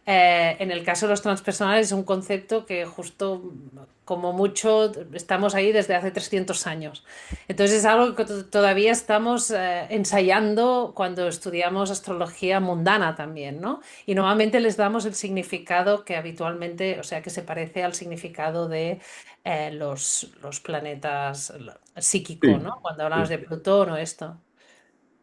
Speaker 1: En el caso de los transpersonales es un concepto que justo como mucho estamos ahí desde hace 300 años. Entonces es algo que todavía estamos ensayando cuando estudiamos astrología mundana también, ¿no? Y normalmente les damos el significado que habitualmente, o sea, que se parece al significado de los planetas psíquico,
Speaker 2: Sí,
Speaker 1: ¿no? Cuando hablamos
Speaker 2: sí.
Speaker 1: de Plutón o esto.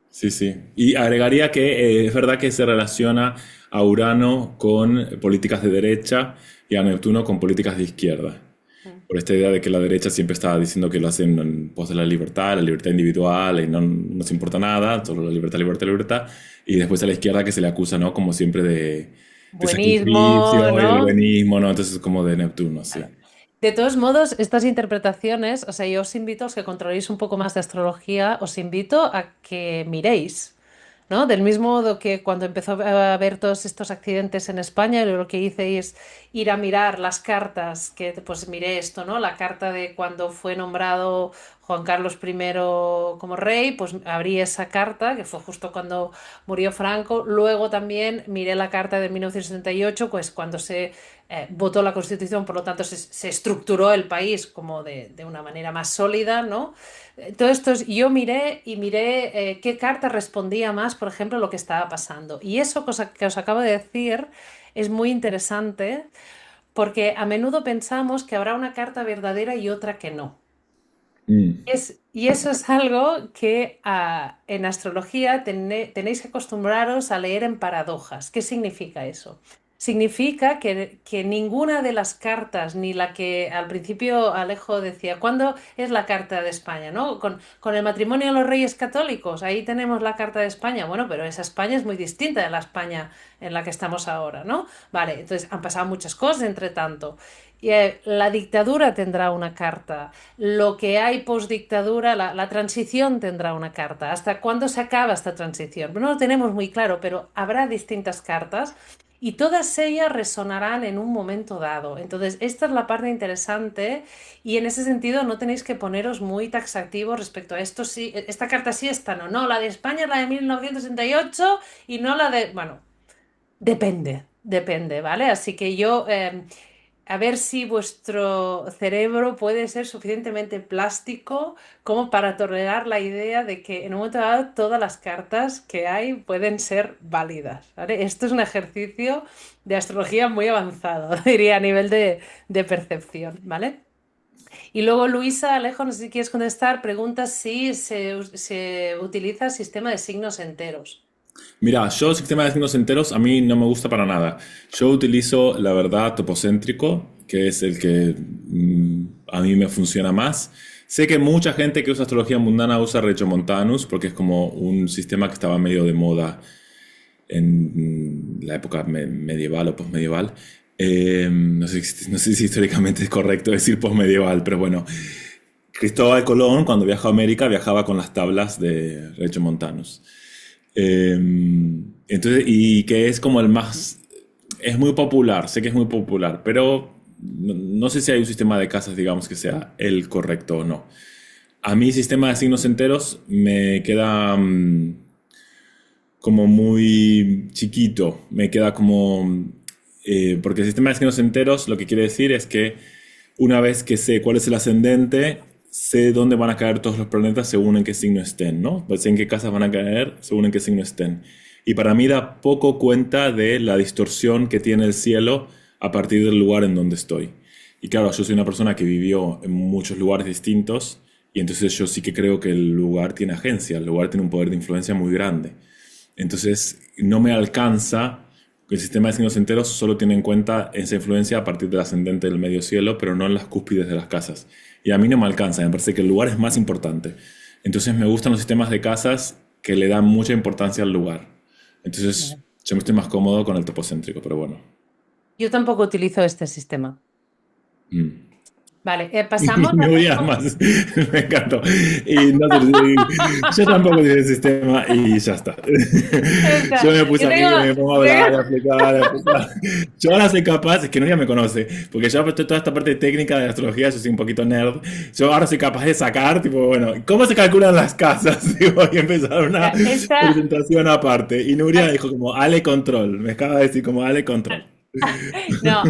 Speaker 2: Sí, sí. Y agregaría que es verdad que se relaciona a Urano con políticas de derecha y a Neptuno con políticas de izquierda.
Speaker 1: Mm.
Speaker 2: Por esta idea de que la derecha siempre está diciendo que lo hacen en pos de la libertad individual y no nos importa nada, solo la libertad, libertad, libertad. Y después a la izquierda que se le acusa, ¿no? Como siempre de
Speaker 1: Buenismo,
Speaker 2: sacrificio y del
Speaker 1: ¿no?
Speaker 2: buenismo, ¿no? Entonces como de Neptuno, sí.
Speaker 1: De todos modos, estas interpretaciones, o sea, yo os invito a los que controléis un poco más de astrología, os invito a que miréis, ¿no? Del mismo modo que cuando empezó a haber todos estos accidentes en España, yo lo que hice es ir a mirar las cartas, que pues miré esto, ¿no? La carta de cuando fue nombrado Juan Carlos I como rey, pues abrí esa carta, que fue justo cuando murió Franco. Luego también miré la carta de 1978, pues cuando se votó la Constitución, por lo tanto se estructuró el país como de una manera más sólida, ¿no? Todo esto yo miré y miré qué carta respondía más, por ejemplo, lo que estaba pasando. Y eso cosa que os acabo de decir es muy interesante porque a menudo pensamos que habrá una carta verdadera y otra que no.
Speaker 2: Mm.
Speaker 1: Y eso es algo que en astrología tenéis que acostumbraros a leer en paradojas. ¿Qué significa eso? Significa que ninguna de las cartas, ni la que al principio Alejo decía, ¿cuándo es la carta de España? ¿No? Con el matrimonio de los reyes católicos, ahí tenemos la carta de España. Bueno, pero esa España es muy distinta de la España en la que estamos ahora, ¿no? Vale, entonces han pasado muchas cosas entre tanto. Y, la dictadura tendrá una carta, lo que hay postdictadura, la transición tendrá una carta. ¿Hasta cuándo se acaba esta transición? No lo tenemos muy claro, pero habrá distintas cartas y todas ellas resonarán en un momento dado. Entonces, esta es la parte interesante y en ese sentido no tenéis que poneros muy taxativos respecto a esto. Sí, esta carta sí, esta no. No, la de España es la de 1968 y no la de... Bueno, depende, depende, ¿vale? Así que yo... a ver si vuestro cerebro puede ser suficientemente plástico como para tolerar la idea de que en un momento dado todas las cartas que hay pueden ser válidas, ¿vale? Esto es un ejercicio de astrología muy avanzado, diría, a nivel de percepción, ¿vale? Y luego Luisa, Alejo, no sé si quieres contestar, pregunta si se utiliza el sistema de signos enteros.
Speaker 2: Mira, yo sistema de signos enteros a mí no me gusta para nada. Yo utilizo, la verdad, topocéntrico, que es el que a mí me funciona más. Sé que mucha gente que usa astrología mundana usa Regiomontanus, porque es como un sistema que estaba medio de moda en la época medieval o postmedieval. No sé si históricamente es correcto decir postmedieval, pero bueno. Cristóbal Colón, cuando viajó a América, viajaba con las tablas de Regiomontanus. Eh, entonces, y que es como el más, es muy popular, sé que es muy popular, pero no sé si hay un sistema de casas, digamos, que sea el correcto o no. A mí, sistema de signos enteros me queda como muy chiquito, me queda como... porque el sistema de signos enteros lo que quiere decir es que una vez que sé cuál es el ascendente, sé dónde van a caer todos los planetas según en qué signo estén, ¿no? Pues sé en qué casas van a caer según en qué signo estén. Y para mí da poco cuenta de la distorsión que tiene el cielo a partir del lugar en donde estoy. Y claro, yo soy una persona que vivió en muchos lugares distintos y entonces yo sí que creo que el lugar tiene agencia, el lugar tiene un poder de influencia muy grande. Entonces no me alcanza, el sistema de signos enteros solo tiene en cuenta esa influencia a partir del ascendente del medio cielo, pero no en las cúspides de las casas. Y a mí no me alcanza, me parece que el lugar es más importante. Entonces me gustan los sistemas de casas que le dan mucha importancia al lugar. Entonces yo me estoy más cómodo con el topocéntrico, pero bueno.
Speaker 1: Yo tampoco utilizo este sistema.
Speaker 2: Mm.
Speaker 1: Vale, pasamos
Speaker 2: Me
Speaker 1: a
Speaker 2: voy a
Speaker 1: Alejo.
Speaker 2: más, me encantó. Y no sé, yo tampoco tengo el sistema y ya está.
Speaker 1: Está.
Speaker 2: Yo me puse
Speaker 1: Yo
Speaker 2: aquí,
Speaker 1: tengo,
Speaker 2: me pongo a hablar, a explicar, a explicar. Yo ahora soy capaz, es que Nuria me conoce, porque yo aprendí toda esta parte técnica de astrología, yo soy un poquito nerd. Yo ahora soy capaz de sacar, tipo, bueno, ¿cómo se calculan las casas? Digo, y empezar una
Speaker 1: esta,
Speaker 2: presentación aparte. Y Nuria dijo como, Ale control, me acaba de decir como Ale control.
Speaker 1: No,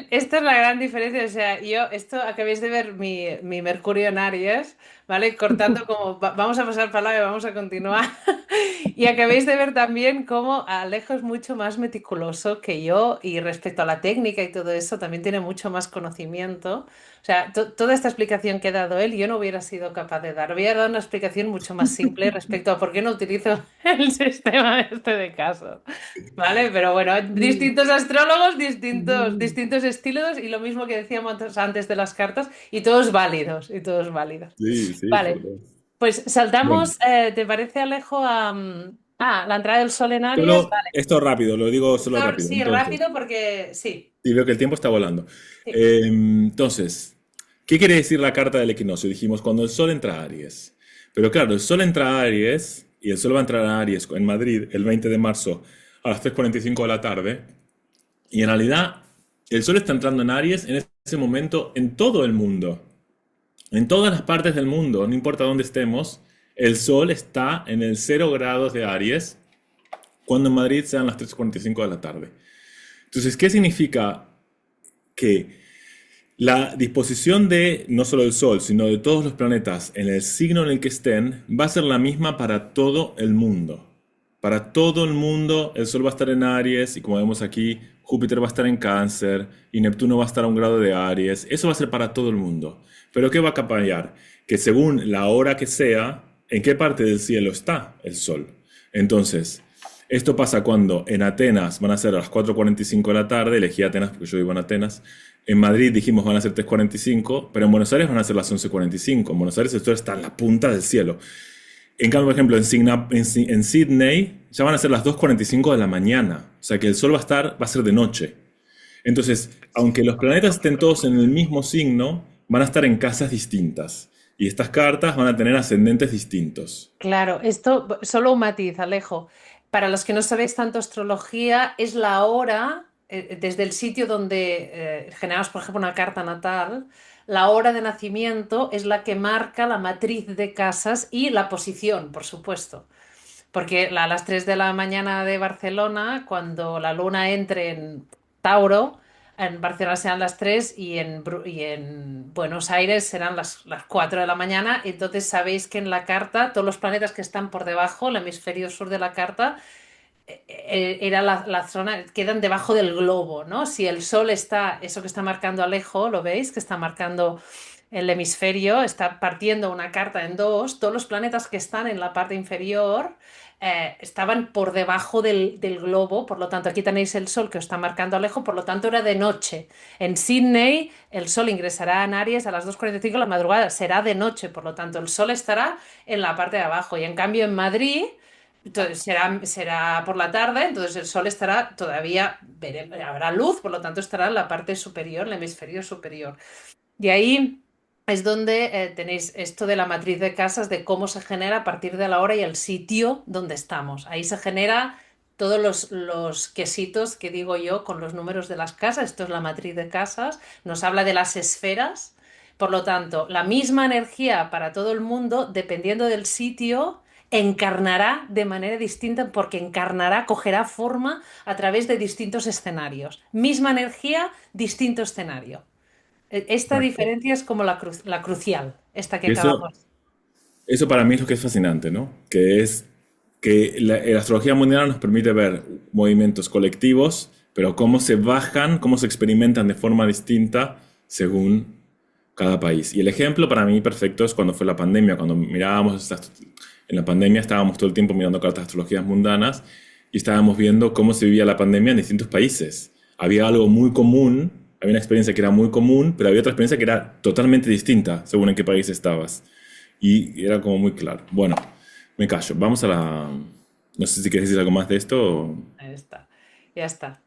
Speaker 1: esta es la gran diferencia. O sea, esto acabéis de ver mi Mercurio en Aries, ¿vale? Cortando como, vamos a pasar palabra y vamos a continuar. Y acabéis de ver también cómo Alejo es mucho más meticuloso que yo y respecto a la técnica y todo eso, también tiene mucho más conocimiento. O sea, toda esta explicación que ha dado él, yo no hubiera sido capaz de dar. Hubiera dado una explicación mucho más simple respecto a por qué no utilizo el sistema este de casos. Vale, pero bueno, distintos astrólogos, distintos estilos y lo mismo que decíamos antes de las cartas y todos válidos, y todos válidos.
Speaker 2: Sí, sí, por
Speaker 1: Vale,
Speaker 2: dos.
Speaker 1: pues
Speaker 2: Bueno,
Speaker 1: saltamos, ¿te parece, Alejo, la entrada del Sol en Aries?
Speaker 2: solo
Speaker 1: Vale,
Speaker 2: esto rápido, lo digo solo rápido.
Speaker 1: sí,
Speaker 2: Entonces,
Speaker 1: rápido porque sí,
Speaker 2: y veo que el tiempo está volando.
Speaker 1: sí,
Speaker 2: Entonces, ¿qué quiere decir la carta del equinoccio? Dijimos cuando el Sol entra a Aries. Pero claro, el Sol entra a Aries y el Sol va a entrar a Aries en Madrid el 20 de marzo a las 3:45 de la tarde. Y en realidad, el Sol está entrando en Aries en ese momento en todo el mundo. En todas las partes del mundo, no importa dónde estemos, el Sol está en el 0 grados de Aries cuando en Madrid sean las 3:45 de la tarde. Entonces, ¿qué significa que la disposición de no solo del Sol, sino de todos los planetas en el signo en el que estén va a ser la misma para todo el mundo? Para todo el mundo, el Sol va a estar en Aries y como vemos aquí, Júpiter va a estar en Cáncer y Neptuno va a estar a un grado de Aries. Eso va a ser para todo el mundo. Pero ¿qué va a cambiar? Que según la hora que sea, ¿en qué parte del cielo está el Sol? Entonces, esto pasa cuando en Atenas van a ser a las 4:45 de la tarde, elegí Atenas porque yo vivo en Atenas. En Madrid dijimos van a ser 3:45, pero en Buenos Aires van a ser las 11:45. En Buenos Aires el Sol está en la punta del cielo. En cambio, por ejemplo, en Sydney ya van a ser las 2:45 de la mañana. O sea que el Sol va a ser de noche. Entonces, aunque los planetas estén todos en el mismo signo, van a estar en casas distintas. Y estas cartas van a tener ascendentes distintos.
Speaker 1: claro, esto solo un matiz, Alejo. Para los que no sabéis tanto astrología, es la hora, desde el sitio donde generamos, por ejemplo, una carta natal, la hora de nacimiento es la que marca la matriz de casas y la posición, por supuesto. Porque a las 3 de la mañana de Barcelona, cuando la luna entre en Tauro, en Barcelona serán las 3 y en Buenos Aires serán las 4 de la mañana. Entonces sabéis que en la carta, todos los planetas que están por debajo, el hemisferio sur de la carta, era la zona, quedan debajo del globo, ¿no? Si el Sol está, eso que está marcando Alejo, ¿lo veis? Que está marcando el hemisferio, está partiendo una carta en dos, todos los planetas que están en la parte inferior estaban por debajo del globo, por lo tanto aquí tenéis el Sol que os está marcando Alejo, por lo tanto era de noche. En Sydney el Sol ingresará en Aries a las 2:45 de la madrugada, será de noche, por lo tanto el Sol estará en la parte de abajo y en cambio en Madrid... Entonces será por la tarde, entonces el sol estará todavía, habrá luz, por lo tanto estará en la parte superior, el hemisferio superior. Y ahí es donde tenéis esto de la matriz de casas, de cómo se genera a partir de la hora y el sitio donde estamos. Ahí se genera todos los quesitos que digo yo con los números de las casas. Esto es la matriz de casas. Nos habla de las esferas. Por lo tanto, la misma energía para todo el mundo, dependiendo del sitio, encarnará de manera distinta porque encarnará, cogerá forma a través de distintos escenarios. Misma energía, distinto escenario. Esta
Speaker 2: Exacto.
Speaker 1: diferencia es como la crucial, esta que
Speaker 2: Y eso,
Speaker 1: acabamos.
Speaker 2: eso para mí es lo que es fascinante, ¿no? Que es que la astrología mundial nos permite ver movimientos colectivos, pero cómo se bajan, cómo se experimentan de forma distinta según cada país. Y el ejemplo para mí perfecto es cuando fue la pandemia, cuando en la pandemia estábamos todo el tiempo mirando cartas de astrologías mundanas y estábamos viendo cómo se vivía la pandemia en distintos países. Había algo muy común, había una experiencia que era muy común, pero había otra experiencia que era totalmente distinta según en qué país estabas. Y era como muy claro. Bueno, me callo. Vamos a la... No sé si quieres decir algo más de esto.
Speaker 1: Ahí está, ya está.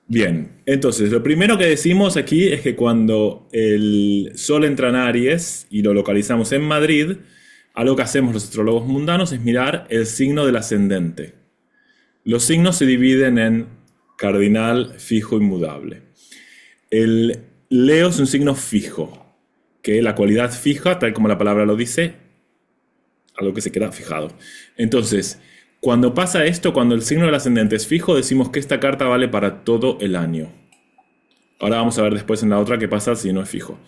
Speaker 2: Bien, entonces lo primero que decimos aquí es que cuando el Sol entra en Aries y lo localizamos en Madrid, algo que hacemos los astrólogos mundanos es mirar el signo del ascendente. Los signos se dividen en cardinal, fijo y mudable. El Leo es un signo fijo, que la cualidad fija, tal como la palabra lo dice, algo que se queda fijado. Entonces, Cuando pasa esto, cuando el signo del ascendente es fijo, decimos que esta carta vale para todo el año. Ahora vamos a ver después en la otra qué pasa si no es fijo.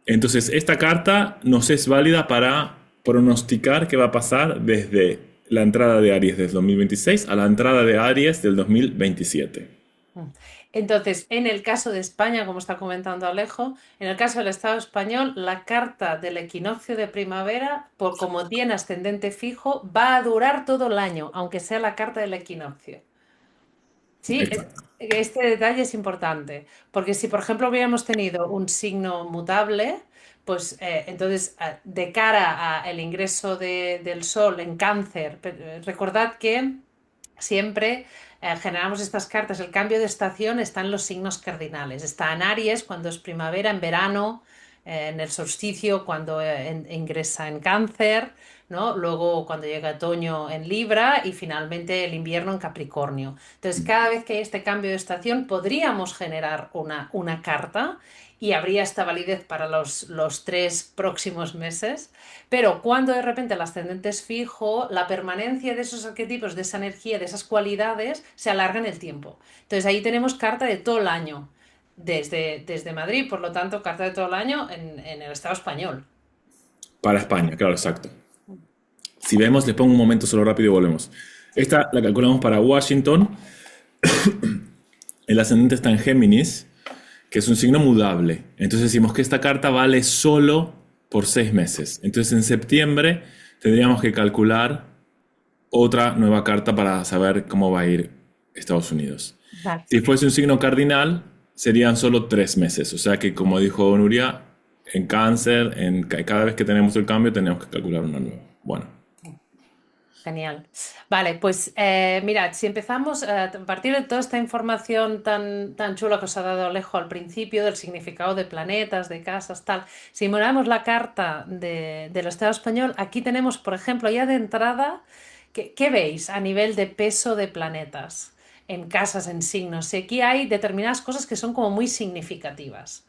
Speaker 2: Entonces, esta carta nos es válida para pronosticar qué va a pasar desde la entrada de Aries del 2026 a la entrada de Aries del 2027.
Speaker 1: Mm. Entonces, en el caso de España, como está comentando Alejo, en el caso del Estado español, la carta del equinoccio de primavera, por como tiene ascendente fijo, va a durar todo el año, aunque sea la carta del equinoccio. Sí,
Speaker 2: Exacto.
Speaker 1: este detalle es importante, porque si, por ejemplo, hubiéramos tenido un signo mutable, pues entonces, de cara al ingreso del Sol en Cáncer, recordad que siempre generamos estas cartas. El cambio de estación está en los signos cardinales. Está en Aries cuando es primavera, en verano, en el solsticio cuando ingresa en Cáncer, ¿no? Luego cuando llega otoño en Libra y finalmente el invierno en Capricornio. Entonces, cada vez que hay este cambio de estación, podríamos generar una carta y habría esta validez para los 3 próximos meses. Pero cuando de repente el ascendente es fijo, la permanencia de esos arquetipos, de esa energía, de esas cualidades, se alarga en el tiempo. Entonces ahí tenemos carta de todo el año, desde Madrid, por lo tanto, carta de todo el año en el Estado español.
Speaker 2: Para España, claro, exacto. Si vemos, les pongo un momento solo rápido y volvemos.
Speaker 1: Sí,
Speaker 2: Esta la calculamos para Washington. El ascendente está en Géminis, que es un signo mudable. Entonces decimos que esta carta vale solo por 6 meses. Entonces en septiembre tendríamos que calcular otra nueva carta para saber cómo va a ir Estados Unidos.
Speaker 1: vale.
Speaker 2: Si fuese un signo cardinal, serían solo 3 meses. O sea que, como dijo Nuria, en cáncer, cada vez que tenemos el cambio, tenemos que calcular una nueva. Bueno,
Speaker 1: Genial. Vale, pues mirad, si empezamos a partir de toda esta información tan chula que os ha dado Alejo al principio, del significado de planetas, de casas, tal, si miramos la carta del Estado español, aquí tenemos, por ejemplo, ya de entrada, ¿qué veis a nivel de peso de planetas en casas, en signos? Y aquí hay determinadas cosas que son como muy significativas.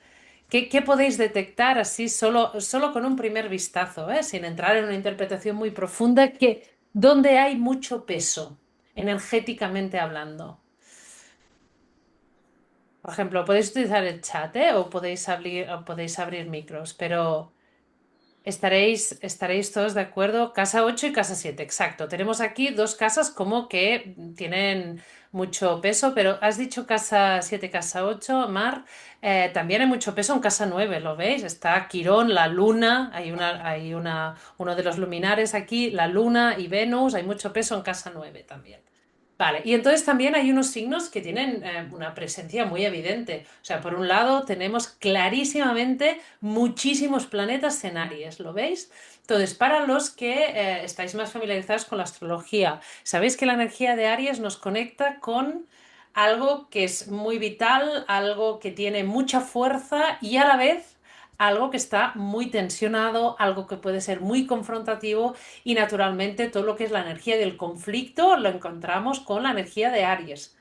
Speaker 1: ¿Qué podéis detectar así solo con un primer vistazo, sin entrar en una interpretación muy profunda, donde hay mucho peso, energéticamente hablando? Por ejemplo, podéis utilizar el chat, o podéis abrir micros, pero estaréis todos de acuerdo. Casa 8 y casa 7, exacto. Tenemos aquí dos casas como que tienen mucho peso, pero has dicho casa 7, casa 8, Mar. También hay mucho peso en casa 9, ¿lo veis? Está Quirón, la Luna, uno de los luminares aquí, la Luna y Venus, hay mucho peso en casa 9 también. Vale, y entonces también hay unos signos que tienen una presencia muy evidente. O sea, por un lado tenemos clarísimamente muchísimos planetas en Aries, ¿lo veis? Entonces, para los que estáis más familiarizados con la astrología, sabéis que la energía de Aries nos conecta con algo que es muy vital, algo que tiene mucha fuerza y a la vez algo que está muy tensionado, algo que puede ser muy confrontativo y naturalmente todo lo que es la energía del conflicto lo encontramos con la energía de Aries.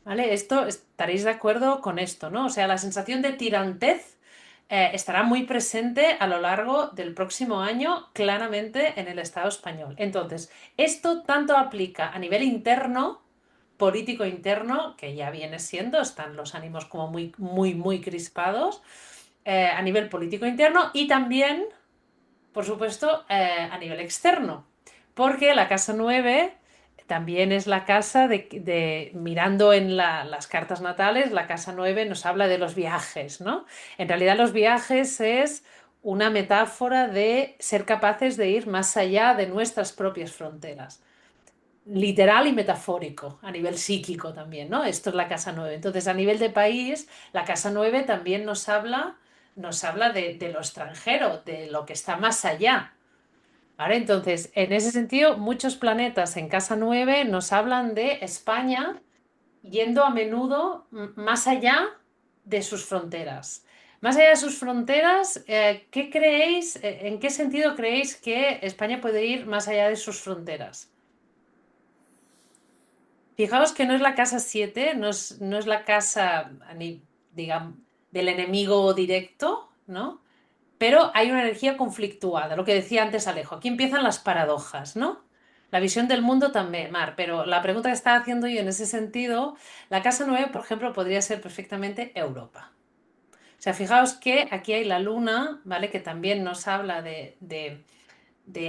Speaker 1: ¿Vale? Estaréis de acuerdo con esto, ¿no? O sea, la sensación de tirantez estará muy presente a lo largo del próximo año, claramente en el Estado español. Entonces, esto tanto aplica a nivel interno, político interno, que ya viene siendo, están los ánimos como muy, muy, muy crispados, a nivel político interno y también por supuesto, a nivel externo, porque la casa 9 también es la casa mirando en las cartas natales, la casa 9 nos habla de los viajes, ¿no? En realidad los viajes es una metáfora de ser capaces de ir más allá de nuestras propias fronteras. Literal y metafórico, a nivel psíquico también, ¿no? Esto es la casa 9. Entonces, a nivel de país, la casa 9 también nos habla de lo extranjero, de lo que está más allá. ¿Vale? Entonces, en ese sentido, muchos planetas en casa 9 nos hablan de España yendo a menudo más allá de sus fronteras. Más allá de sus fronteras, ¿qué creéis, en qué sentido creéis que España puede ir más allá de sus fronteras? Fijaos que no es la casa 7, no es la casa, digamos, del enemigo directo, ¿no? Pero hay una energía conflictuada, lo que decía antes Alejo. Aquí empiezan las paradojas, ¿no? La visión del mundo també, Mar, pero la pregunta que estaba haciendo yo en ese sentido, la casa 9, por ejemplo, podría ser perfectamente Europa. O sea, fijaos que aquí hay la luna, ¿vale? Que también nos habla de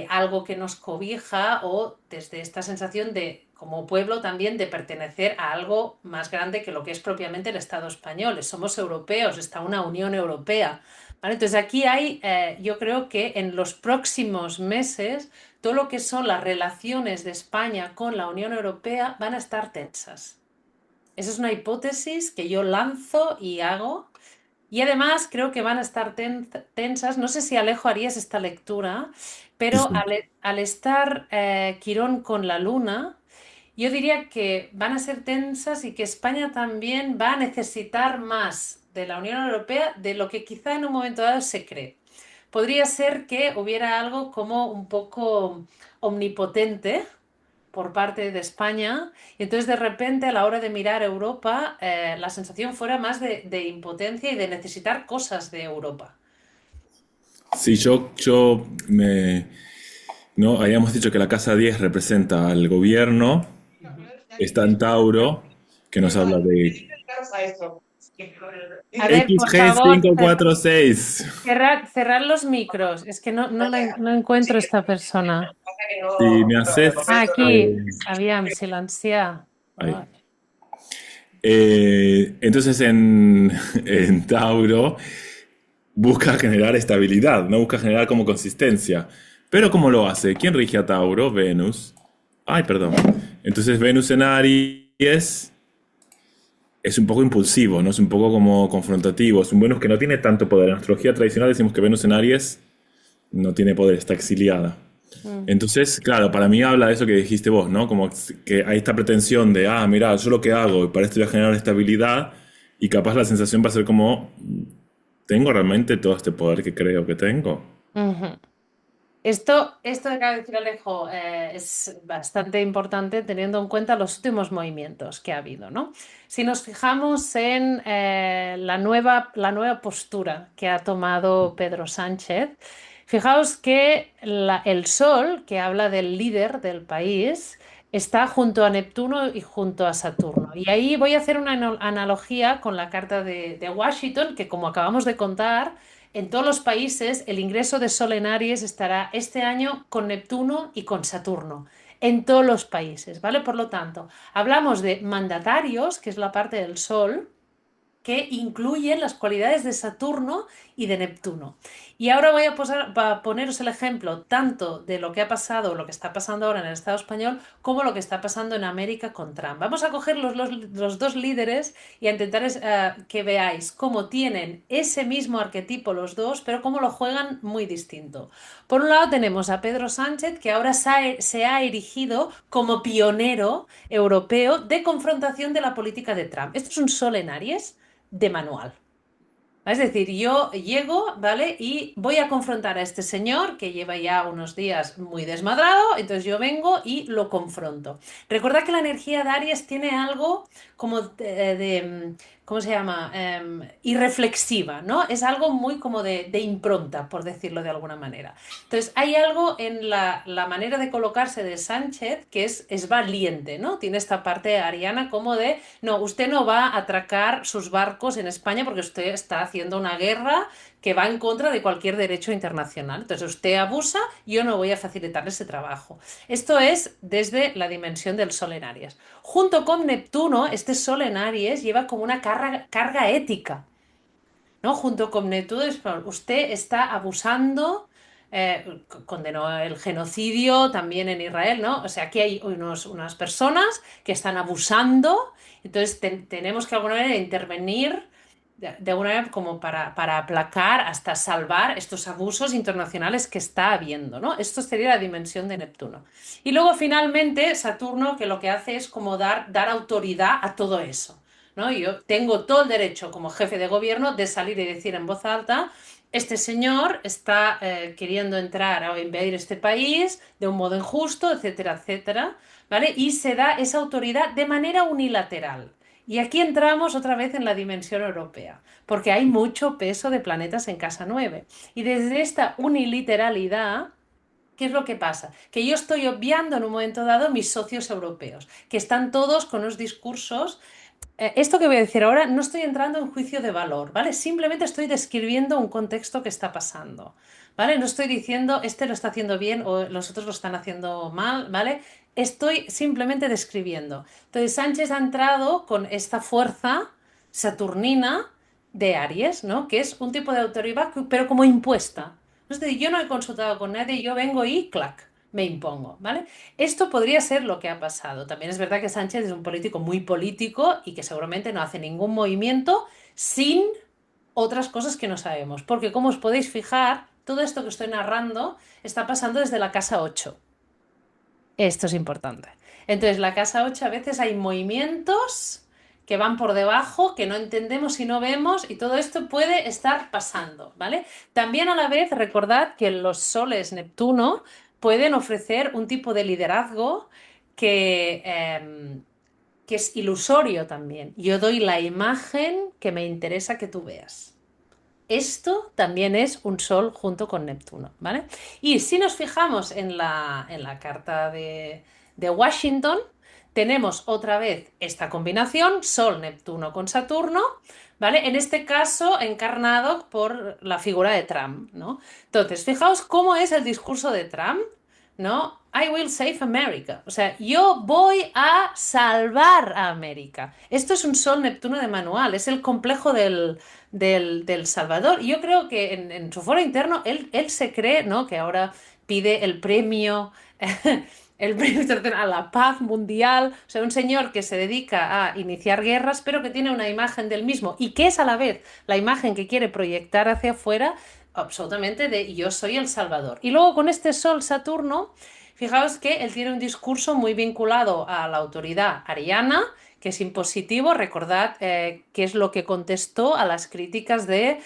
Speaker 1: algo que nos cobija o desde esta sensación de, como pueblo también, de pertenecer a algo más grande que lo que es propiamente el Estado español. Somos europeos, está una Unión Europea. ¿Vale? Entonces aquí hay, yo creo que en los próximos meses, todo lo que son las relaciones de España con la Unión Europea van a estar tensas. Esa es una hipótesis que yo lanzo y hago. Y además creo que van a estar tensas. No sé si Alejo harías esta lectura,
Speaker 2: Sí,
Speaker 1: pero
Speaker 2: sí.
Speaker 1: al estar Quirón con la luna, yo diría que van a ser tensas y que España también va a necesitar más de la Unión Europea de lo que quizá en un momento dado se cree. Podría ser que hubiera algo como un poco omnipotente por parte de España, y entonces de repente a la hora de mirar Europa, la sensación fuera más de impotencia y de necesitar cosas de Europa.
Speaker 2: Sí, yo me... No, habíamos dicho que la casa 10 representa al gobierno,
Speaker 1: Ujú.
Speaker 2: está en Tauro, que nos habla de
Speaker 1: A ver, por favor,
Speaker 2: XG546.
Speaker 1: cerrar los micros. Es que no encuentro esta persona.
Speaker 2: Si me haces...
Speaker 1: Ah, aquí,
Speaker 2: eh,
Speaker 1: había silenciar.
Speaker 2: ahí.
Speaker 1: Ah,
Speaker 2: Entonces en Tauro busca generar estabilidad, no busca generar como consistencia. Pero ¿cómo lo hace? ¿Quién rige a Tauro? Venus. Ay, perdón. Entonces Venus en Aries es un poco impulsivo, ¿no? Es un poco como confrontativo. Es un Venus que no tiene tanto poder. En astrología tradicional decimos que Venus en Aries no tiene poder, está exiliada.
Speaker 1: mm.
Speaker 2: Entonces, claro, para mí habla de eso que dijiste vos, ¿no? Como que hay esta pretensión de, mira, yo lo que hago, y para esto voy a generar estabilidad, y capaz la sensación va a ser como, ¿tengo realmente todo este poder que creo que tengo?
Speaker 1: Ujú. Esto que acaba de decir Alejo es bastante importante teniendo en cuenta los últimos movimientos que ha habido, ¿no? Si nos fijamos en la nueva postura que ha tomado Pedro Sánchez, fijaos que el Sol, que habla del líder del país, está junto a Neptuno y junto a Saturno. Y ahí voy a hacer una analogía con la carta de Washington, que como acabamos de contar, en todos los países el ingreso de Sol en Aries estará este año con Neptuno y con Saturno. En todos los países, ¿vale? Por lo tanto, hablamos de mandatarios, que es la parte del Sol, que incluyen las cualidades de Saturno y de Neptuno. Y ahora voy a poneros el ejemplo tanto de lo que ha pasado, lo que está pasando ahora en el Estado español, como lo que está pasando en América con Trump. Vamos a coger los dos líderes y a intentar que veáis cómo tienen ese mismo arquetipo los dos, pero cómo lo juegan muy distinto. Por un lado tenemos a Pedro Sánchez, que ahora se ha erigido como pionero europeo de confrontación de la política de Trump. Esto es un sol en Aries de manual. Es decir, yo llego, ¿vale? Y voy a confrontar a este señor que lleva ya unos días muy desmadrado, entonces yo vengo y lo confronto. Recordad que la energía de Aries tiene algo como ¿cómo se llama? Irreflexiva, ¿no? Es algo muy como de impronta, por decirlo de alguna manera. Entonces, hay algo en la manera de colocarse de Sánchez que es valiente, ¿no? Tiene esta parte ariana como de, no, usted no va a atracar sus barcos en España porque usted está haciendo una guerra que va en contra de cualquier derecho internacional. Entonces, usted abusa, yo no voy a facilitarle ese trabajo. Esto es desde la dimensión del Sol en Aries. Junto con Neptuno, este Sol en Aries lleva como una carga ética. ¿No? Junto con Neptuno, usted está abusando, condenó el genocidio también en Israel, ¿no? O sea, aquí hay unas personas que están abusando, entonces tenemos que de alguna manera intervenir de alguna manera como para aplacar hasta salvar estos abusos internacionales que está habiendo, ¿no? Esto sería la dimensión de Neptuno. Y luego finalmente Saturno, que lo que hace es como dar autoridad a todo eso. ¿No? Yo tengo todo el derecho como jefe de gobierno de salir y decir en voz alta, este señor está queriendo entrar o invadir este país de un modo injusto, etcétera, etcétera, ¿vale? Y se da esa autoridad de manera unilateral. Y aquí entramos otra vez en la dimensión europea, porque hay mucho peso de planetas en casa 9. Y desde esta unilateralidad ¿Qué es lo que pasa? Que yo estoy obviando en un momento dado mis socios europeos, que están todos con unos discursos. Esto que voy a decir ahora no estoy entrando en juicio de valor, ¿vale? Simplemente estoy describiendo un contexto que está pasando, ¿vale? No estoy diciendo este lo está haciendo bien o los otros lo están haciendo mal, ¿vale? Estoy simplemente describiendo. Entonces Sánchez ha entrado con esta fuerza saturnina de Aries, ¿no? Que es un tipo de autoridad, pero como impuesta. Es decir, yo no he consultado con nadie, yo vengo y clac, me impongo, ¿vale? Esto podría ser lo que ha pasado. También es verdad que Sánchez es un político muy político y que seguramente no hace ningún movimiento sin otras cosas que no sabemos. Porque como os podéis fijar, todo esto que estoy narrando está pasando desde la casa 8. Esto es importante. Entonces, la casa 8 a veces hay movimientos que van por debajo, que no entendemos y no vemos, y todo esto puede estar pasando, ¿vale? También a la vez recordad que los soles Neptuno pueden ofrecer un tipo de liderazgo que es ilusorio también. Yo doy la imagen que me interesa que tú veas. Esto también es un Sol junto con Neptuno, ¿vale? Y si nos fijamos en la carta de Washington, tenemos otra vez esta combinación, Sol, Neptuno con Saturno, ¿vale? En este caso encarnado por la figura de Trump, ¿no? Entonces, fijaos cómo es el discurso de Trump, ¿no? I will save America. O sea, yo voy a salvar a América. Esto es un Sol Neptuno de manual, es el complejo del Salvador. Y yo creo que en su foro interno él se cree, ¿no? Que ahora pide el premio, el premio internacional a la paz mundial. O sea, un señor que se dedica a iniciar guerras, pero que tiene una imagen del mismo y que es a la vez la imagen que quiere proyectar hacia afuera, absolutamente de yo soy el Salvador. Y luego con este Sol Saturno, fijaos que él tiene un discurso muy vinculado a la autoridad ariana, que es impositivo. Recordad qué es lo que contestó a las críticas de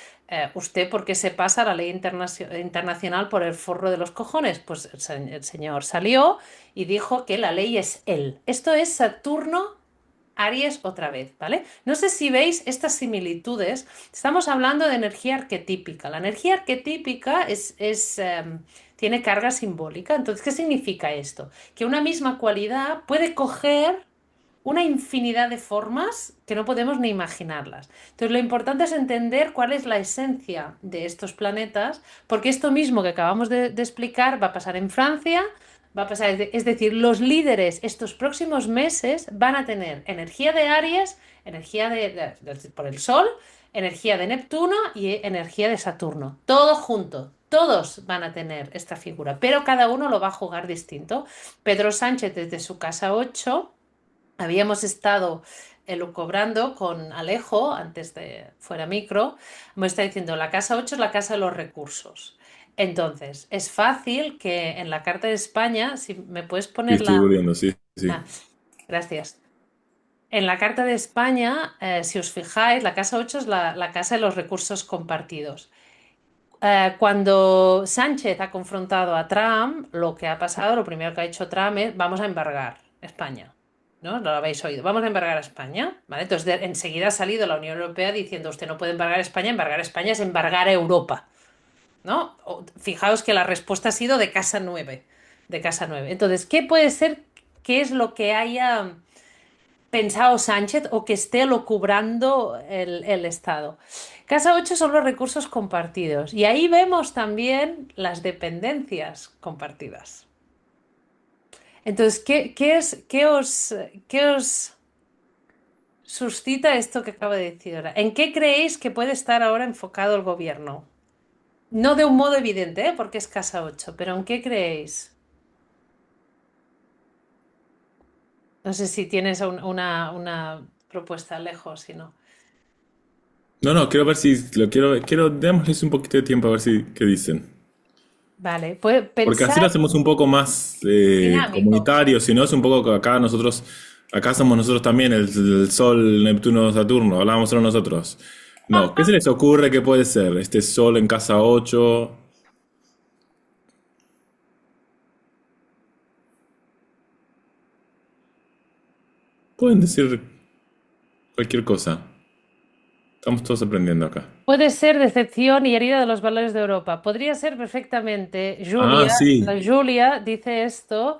Speaker 1: usted por qué se pasa la ley internacional por el forro de los cojones. Pues el señor salió y dijo que la ley es él. Esto es Saturno Aries otra vez, ¿vale? No sé si veis estas similitudes. Estamos hablando de energía arquetípica. La energía arquetípica tiene carga simbólica. Entonces, ¿qué significa esto? Que una misma cualidad puede coger una infinidad de formas que no podemos ni imaginarlas. Entonces, lo importante es entender cuál es la esencia de estos planetas, porque esto mismo que acabamos de explicar va a pasar en Francia, va a pasar, es decir, los líderes estos próximos meses van a tener energía de Aries, energía por el Sol, energía de Neptuno y energía de Saturno, todo junto. Todos van a tener esta figura, pero cada uno lo va a jugar distinto. Pedro Sánchez desde su casa 8 habíamos estado cobrando con Alejo, antes de fuera micro, me está diciendo, la casa 8 es la casa de los recursos. Entonces, es fácil que en la Carta de España, si me puedes
Speaker 2: Sí,
Speaker 1: poner
Speaker 2: estoy
Speaker 1: la...
Speaker 2: volviendo, sí, sí.
Speaker 1: Ah, gracias. En la Carta de España, si os fijáis, la casa 8 es la casa de los recursos compartidos. Cuando Sánchez ha confrontado a Trump, lo que ha pasado, lo primero que ha hecho Trump es vamos a embargar España. ¿No? Lo habéis oído. Vamos a embargar a España. ¿Vale? Entonces, enseguida ha salido la Unión Europea diciendo usted no puede embargar España es embargar a Europa. ¿No? Fijaos que la respuesta ha sido de casa 9. De casa 9. Entonces, ¿qué puede ser? ¿Qué es lo que haya pensado Sánchez o que esté locubrando el Estado? Casa 8 son los recursos compartidos y ahí vemos también las dependencias compartidas. Entonces, qué os suscita esto que acabo de decir ahora? ¿En qué creéis que puede estar ahora enfocado el gobierno? No de un modo evidente, ¿eh? Porque es casa 8, pero ¿en qué creéis? No sé si tienes una propuesta lejos, si no.
Speaker 2: No, no, quiero ver si lo quiero, démosles un poquito de tiempo a ver si qué dicen.
Speaker 1: Vale, pues
Speaker 2: Porque así lo
Speaker 1: pensar
Speaker 2: hacemos un poco más
Speaker 1: dinámico.
Speaker 2: comunitario, si no es un poco que acá nosotros, acá somos nosotros también, el Sol, Neptuno, Saturno, hablábamos solo nosotros. No, ¿qué se les ocurre que puede ser? Este Sol en casa 8, pueden decir cualquier cosa. Estamos todos aprendiendo acá.
Speaker 1: Puede ser decepción y herida de los valores de Europa. Podría ser perfectamente,
Speaker 2: Ah,
Speaker 1: Julia,
Speaker 2: sí,
Speaker 1: la Julia dice esto,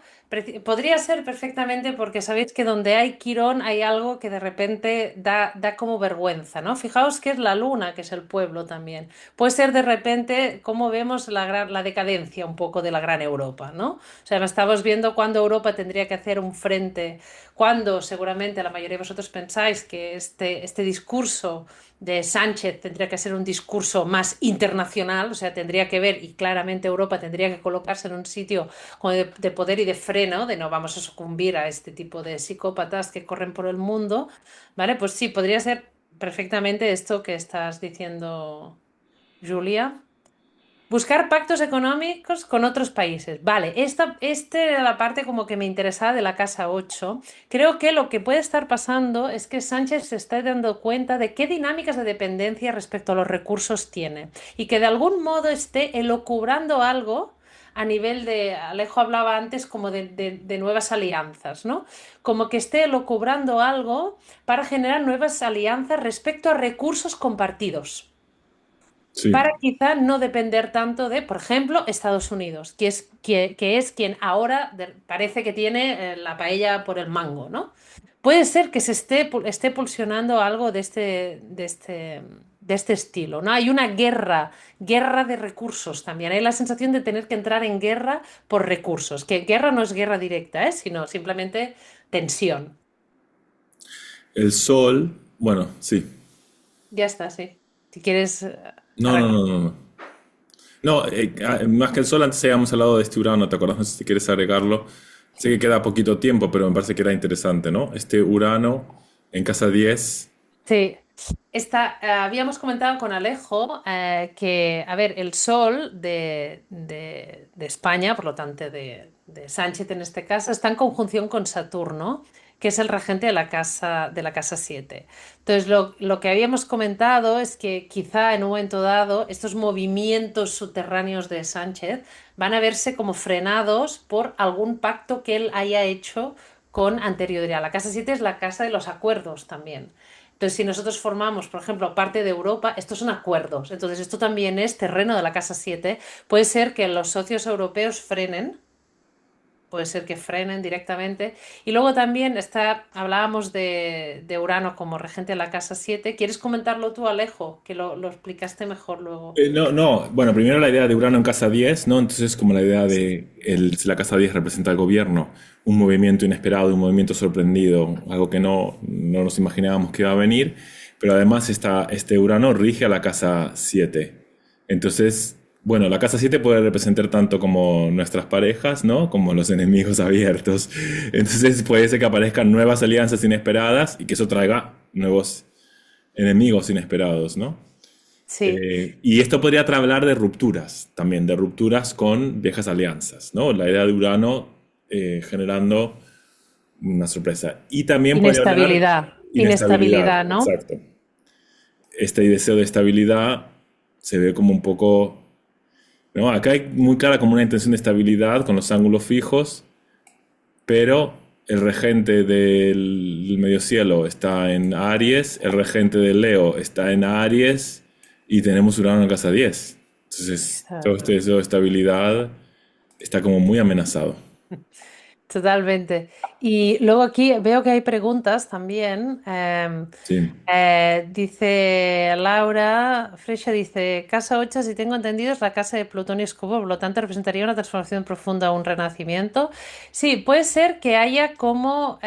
Speaker 1: podría ser perfectamente porque sabéis que donde hay Quirón hay algo que de repente da como vergüenza, ¿no? Fijaos que es la luna, que es el pueblo también. Puede ser de repente como vemos la decadencia un poco de la gran Europa, ¿no? O sea, estamos viendo cuando Europa tendría que hacer un frente, cuando seguramente la mayoría de vosotros pensáis que este discurso de Sánchez tendría que ser un discurso más internacional, o sea, tendría que ver, y claramente Europa tendría que colocarse en un sitio como de poder y de freno, de no vamos a sucumbir a este tipo de psicópatas que corren por el mundo, ¿vale? Pues sí, podría ser perfectamente esto que estás diciendo, Julia. Buscar pactos económicos con otros países. Vale, esta era la parte como que me interesaba de la casa 8. Creo que lo que puede estar pasando es que Sánchez se está dando cuenta de qué dinámicas de dependencia respecto a los recursos tiene y que de algún modo esté elucubrando algo a nivel de, Alejo hablaba antes como de nuevas alianzas, ¿no? Como que esté elucubrando algo para generar nuevas alianzas respecto a recursos compartidos
Speaker 2: sí.
Speaker 1: para quizá no depender tanto de, por ejemplo, Estados Unidos, que es quien ahora parece que tiene la paella por el mango, ¿no? Puede ser que esté pulsionando algo de este estilo, ¿no? Hay una guerra de recursos también. Hay la sensación de tener que entrar en guerra por recursos, que guerra no es guerra directa, sino simplemente tensión.
Speaker 2: El sol, bueno, sí.
Speaker 1: Ya está, sí. Si quieres
Speaker 2: No, no,
Speaker 1: arrancar.
Speaker 2: no, no, no. No, más que el sol, antes habíamos hablado de este Urano, ¿te acordás? No sé si quieres agregarlo. Sé que queda poquito tiempo, pero me parece que era interesante, ¿no? Este Urano en casa 10.
Speaker 1: Sí, habíamos comentado con Alejo que, a ver, el Sol de España, por lo tanto de Sánchez en este caso, está en conjunción con Saturno, que es el regente de la casa 7. Entonces, lo que habíamos comentado es que quizá en un momento dado estos movimientos subterráneos de Sánchez van a verse como frenados por algún pacto que él haya hecho con anterioridad. La casa 7 es la casa de los acuerdos también. Entonces, si nosotros formamos, por ejemplo, parte de Europa, estos son acuerdos. Entonces, esto también es terreno de la Casa 7. Puede ser que los socios europeos frenen, puede ser que frenen directamente. Y luego también hablábamos de Urano como regente de la Casa 7. ¿Quieres comentarlo tú, Alejo? Que lo explicaste mejor luego.
Speaker 2: No, no, bueno, primero la idea de Urano en casa 10, ¿no? Entonces como la idea de la casa 10 representa al gobierno, un movimiento inesperado, un movimiento sorprendido, algo que no nos imaginábamos que iba a venir, pero además este Urano rige a la casa 7. Entonces, bueno, la casa 7 puede representar tanto como nuestras parejas, ¿no? Como los enemigos abiertos. Entonces puede ser que aparezcan nuevas alianzas inesperadas y que eso traiga nuevos enemigos inesperados, ¿no?
Speaker 1: Sí,
Speaker 2: Y esto podría hablar de rupturas, también de rupturas con viejas alianzas, ¿no? La idea de Urano generando una sorpresa. Y también podría hablar
Speaker 1: inestabilidad,
Speaker 2: inestabilidad,
Speaker 1: inestabilidad, ¿no?
Speaker 2: exacto. Este deseo de estabilidad se ve como un poco, ¿no? Acá hay muy clara como una intención de estabilidad con los ángulos fijos, pero el regente del medio cielo está en Aries, el regente del Leo está en Aries y tenemos Urano en casa 10. Entonces, todo este
Speaker 1: Exacto.
Speaker 2: deseo de estabilidad está como muy amenazado.
Speaker 1: Totalmente. Y luego aquí veo que hay preguntas también.
Speaker 2: Sí.
Speaker 1: Dice Laura, Freixa dice, Casa 8, si tengo entendido, es la casa de Plutón y Escobo, por lo tanto representaría una transformación profunda, un renacimiento. Sí, puede ser que haya como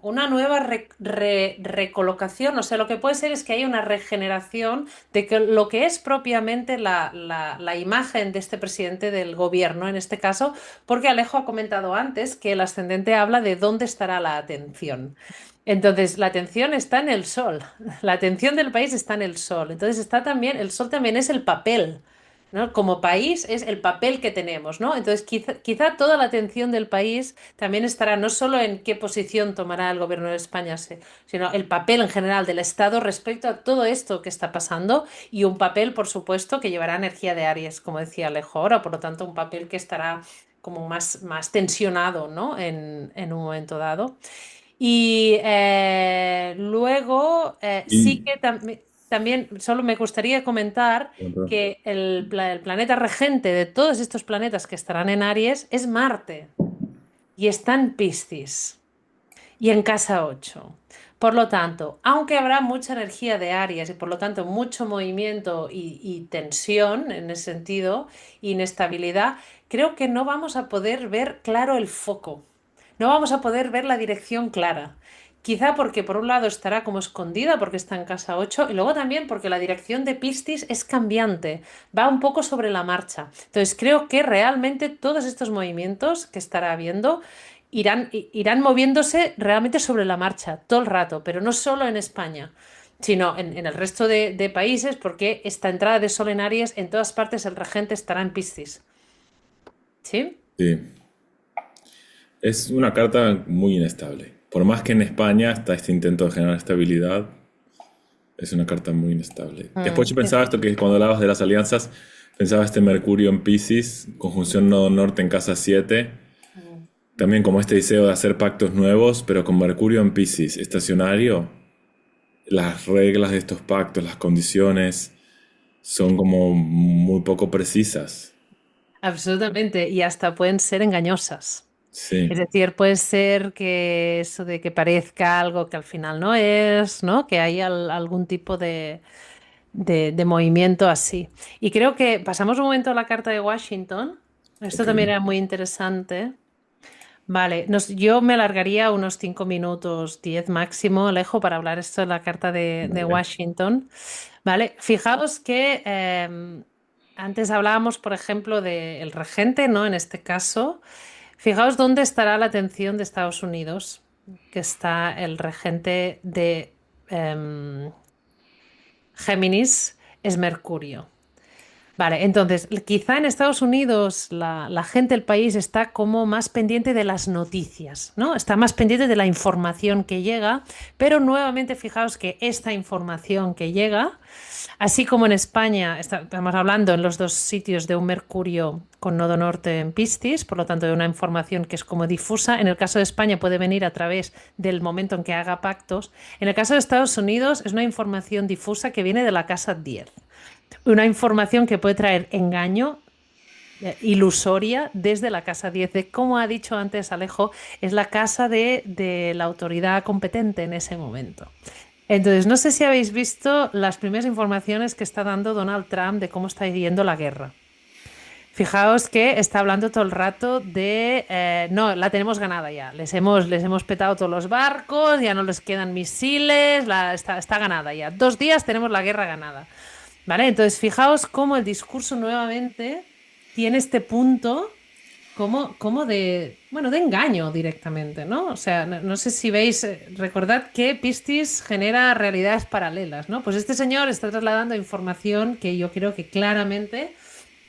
Speaker 1: una nueva recolocación, o sea, lo que puede ser es que haya una regeneración de que lo que es propiamente la imagen de este presidente del gobierno, en este caso, porque Alejo ha comentado antes que el ascendente habla de dónde estará la atención. Entonces, la atención está en el sol. La atención del país está en el sol. Entonces, está también, el sol también es el papel, ¿no? Como país es el papel que tenemos, ¿no? Entonces, quizá toda la atención del país también estará no solo en qué posición tomará el gobierno de España, sino el papel en general del Estado respecto a todo esto que está pasando y un papel, por supuesto, que llevará energía de Aries, como decía Alejo ahora, por lo tanto, un papel que estará como más tensionado, ¿no? En un momento dado. Y luego sí
Speaker 2: Y,
Speaker 1: que también. también solo me gustaría comentar que el planeta regente de todos estos planetas que estarán en Aries es Marte y está en Piscis y en casa 8. Por lo tanto, aunque habrá mucha energía de Aries y por lo tanto mucho movimiento y tensión en ese sentido, inestabilidad, creo que no vamos a poder ver claro el foco. No vamos a poder ver la dirección clara. Quizá porque por un lado estará como escondida porque está en casa 8 y luego también porque la dirección de Piscis es cambiante, va un poco sobre la marcha. Entonces creo que realmente todos estos movimientos que estará habiendo irán moviéndose realmente sobre la marcha todo el rato, pero no solo en España, sino en el resto de países, porque esta entrada de Sol en Aries, en todas partes el regente estará en Piscis. ¿Sí?
Speaker 2: Sí, es una carta muy inestable. Por más que en España está este intento de generar estabilidad, es una carta muy inestable. Después yo
Speaker 1: Es-
Speaker 2: pensaba esto que cuando hablabas de las alianzas, pensaba este Mercurio en Piscis, conjunción nodo-norte en casa 7,
Speaker 1: mm.
Speaker 2: también como este deseo de hacer pactos nuevos, pero con Mercurio en Piscis estacionario, las reglas de estos pactos, las condiciones, son como muy poco precisas.
Speaker 1: Absolutamente, y hasta pueden ser engañosas. Es
Speaker 2: Sí,
Speaker 1: decir, puede ser que eso de que parezca algo que al final no es, ¿no? Que hay algún tipo de movimiento así. Y creo que pasamos un momento a la carta de Washington. Esto
Speaker 2: ok,
Speaker 1: también era muy interesante. Vale, yo me alargaría unos 5 minutos, 10 máximo, Alejo, para hablar esto de la carta de
Speaker 2: vale.
Speaker 1: Washington. Vale, fijaos que antes hablábamos, por ejemplo, del regente, ¿no? En este caso, fijaos dónde estará la atención de Estados Unidos, que está el regente de Géminis, es Mercurio. Vale, entonces quizá en Estados Unidos la gente, el país está como más pendiente de las noticias, ¿no? Está más pendiente de la información que llega, pero nuevamente fijaos que esta información que llega, así como en España, estamos hablando en los dos sitios de un Mercurio con nodo norte en Piscis, por lo tanto de una información que es como difusa, en el caso de España puede venir a través del momento en que haga pactos, en el caso de Estados Unidos es una información difusa que viene de la casa 10. Una información que puede traer engaño, ilusoria desde la casa 10 de, como ha dicho antes Alejo, es la casa de la autoridad competente en ese momento. Entonces, no sé si habéis visto las primeras informaciones que está dando Donald Trump de cómo está yendo la guerra. Fijaos que está hablando todo el rato de, no, la tenemos ganada ya, les hemos petado todos los barcos, ya no les quedan misiles, está ganada ya. 2 días tenemos la guerra ganada. ¿Vale? Entonces, fijaos cómo el discurso nuevamente tiene este punto como de, bueno, de engaño directamente, ¿no? O sea, no sé si veis, recordad que Piscis genera realidades paralelas, ¿no? Pues este señor está trasladando información que yo creo que claramente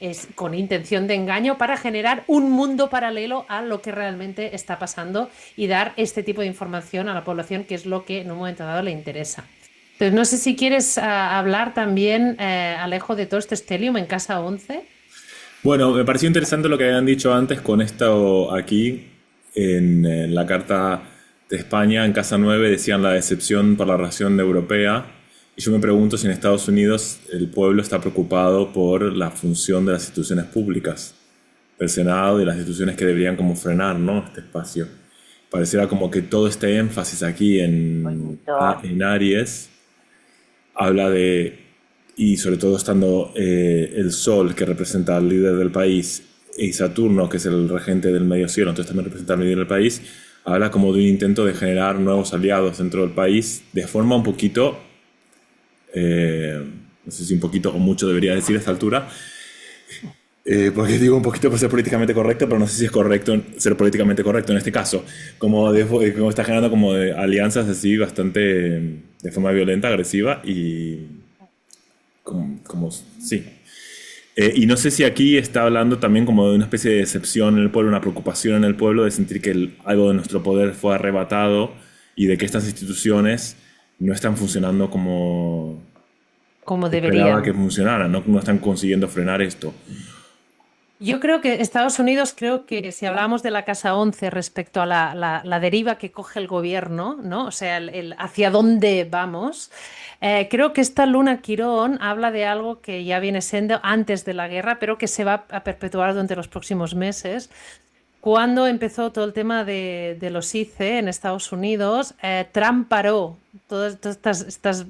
Speaker 1: es con intención de engaño para generar un mundo paralelo a lo que realmente está pasando y dar este tipo de información a la población, que es lo que en un momento dado le interesa. Entonces, no sé si quieres hablar también, Alejo, de todo este estelium en casa 11.
Speaker 2: Bueno, me pareció interesante lo que habían dicho antes con esto aquí en la carta de España, en Casa 9 decían la decepción por la relación europea. Y yo me pregunto si en Estados Unidos el pueblo está preocupado por la función de las instituciones públicas, del Senado y las instituciones que deberían como frenar, ¿no? Este espacio. Pareciera como que todo este énfasis aquí en Aries habla de, y sobre todo estando el Sol, que representa al líder del país, y Saturno, que es el regente del medio cielo, entonces también representa al líder del país, habla como de un intento de generar nuevos aliados dentro del país, de forma un poquito, eh, no sé si un poquito o mucho debería decir a esta altura, porque digo un poquito por ser políticamente correcto, pero no sé si es correcto ser políticamente correcto en este caso. Como está generando como de alianzas así bastante de forma violenta, agresiva y sí. Y no sé si aquí está hablando también como de una especie de decepción en el pueblo, una preocupación en el pueblo de sentir que algo de nuestro poder fue arrebatado y de que estas instituciones no están funcionando como,
Speaker 1: Como
Speaker 2: esperaba que
Speaker 1: deberían.
Speaker 2: funcionaran, no están consiguiendo frenar esto.
Speaker 1: Yo creo que Estados Unidos, creo que si hablamos de la Casa 11 respecto a la deriva que coge el gobierno, ¿no? O sea, hacia dónde vamos, creo que esta Luna Quirón habla de algo que ya viene siendo antes de la guerra, pero que se va a perpetuar durante los próximos meses. Cuando empezó todo el tema de los ICE en Estados Unidos, Trump paró todas estas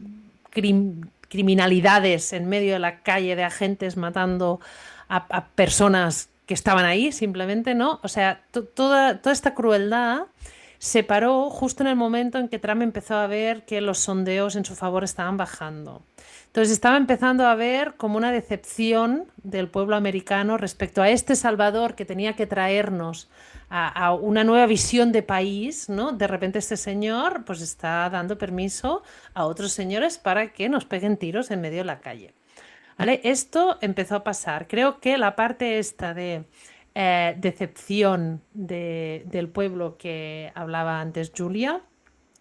Speaker 1: criminalidades en medio de la calle de agentes matando a personas que estaban ahí simplemente, ¿no? O sea, toda esta crueldad se paró justo en el momento en que Trump empezó a ver que los sondeos en su favor estaban bajando. Entonces estaba empezando a ver como una decepción del pueblo americano respecto a este Salvador que tenía que traernos a una nueva visión de país, ¿no? De repente este señor pues está dando permiso a otros señores para que nos peguen tiros en medio de la calle. ¿Vale? Esto empezó a pasar. Creo que la parte esta de decepción del pueblo que hablaba antes Julia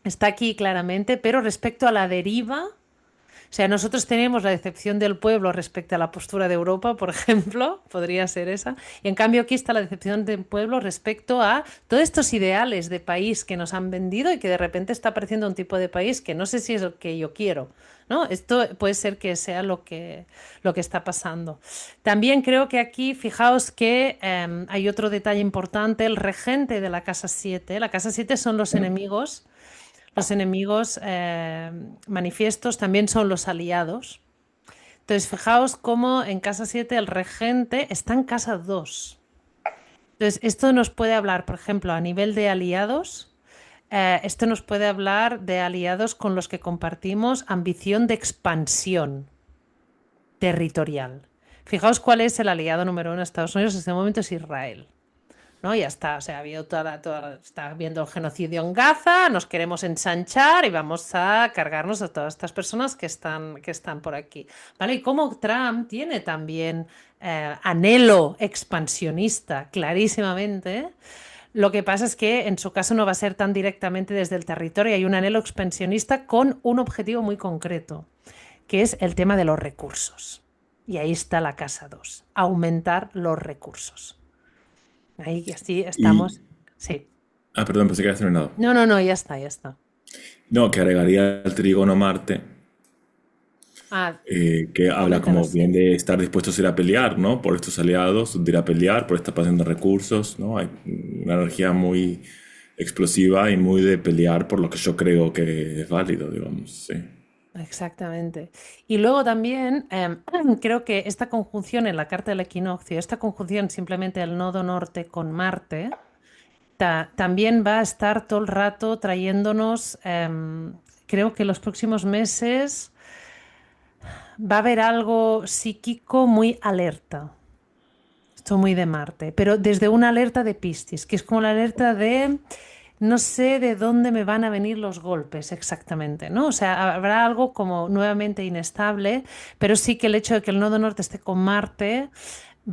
Speaker 1: está aquí claramente, pero respecto a la deriva, o sea, nosotros tenemos la decepción del pueblo respecto a la postura de Europa, por ejemplo, podría ser esa, y en cambio aquí está la decepción del pueblo respecto a todos estos ideales de país que nos han vendido y que de repente está apareciendo un tipo de país que no sé si es lo que yo quiero, ¿no? Esto puede ser que sea lo que está pasando. También creo que aquí, fijaos que hay otro detalle importante, el regente de la Casa 7. La Casa 7 son los enemigos manifiestos también son los aliados. Entonces, fijaos cómo en casa 7 el regente está en casa 2. Entonces, esto nos puede hablar, por ejemplo, a nivel de aliados. Esto nos puede hablar de aliados con los que compartimos ambición de expansión territorial. Fijaos cuál es el aliado número uno de Estados Unidos en este momento, es Israel. ¿No? Ya está, o sea, ha habido está habiendo el genocidio en Gaza, nos queremos ensanchar y vamos a cargarnos a todas estas personas que están por aquí, ¿vale? Y como Trump tiene también anhelo expansionista, clarísimamente, lo que pasa es que en su caso no va a ser tan directamente desde el territorio, hay un anhelo expansionista con un objetivo muy concreto, que es el tema de los recursos. Y ahí está la casa 2, aumentar los recursos. Ahí así
Speaker 2: Y,
Speaker 1: estamos. Sí.
Speaker 2: perdón, pensé que habías terminado.
Speaker 1: No, no, no, ya está, ya está.
Speaker 2: No, que agregaría el trígono Marte,
Speaker 1: Ah,
Speaker 2: que habla como
Speaker 1: coméntanos.
Speaker 2: bien de estar dispuestos a ir a pelear, ¿no? Por estos aliados, de ir a pelear, por esta pasión de recursos, ¿no? Hay una energía muy explosiva y muy de pelear por lo que yo creo que es válido, digamos, sí.
Speaker 1: Exactamente. Y luego también creo que esta conjunción en la carta del equinoccio, esta conjunción simplemente del nodo norte con Marte, también va a estar todo el rato trayéndonos, creo que los próximos meses va a haber algo psíquico muy alerta. Esto muy de Marte, pero desde una alerta de Piscis, que es como la alerta de no sé de dónde me van a venir los golpes exactamente, ¿no? O sea, habrá algo como nuevamente inestable, pero sí que el hecho de que el nodo norte esté con Marte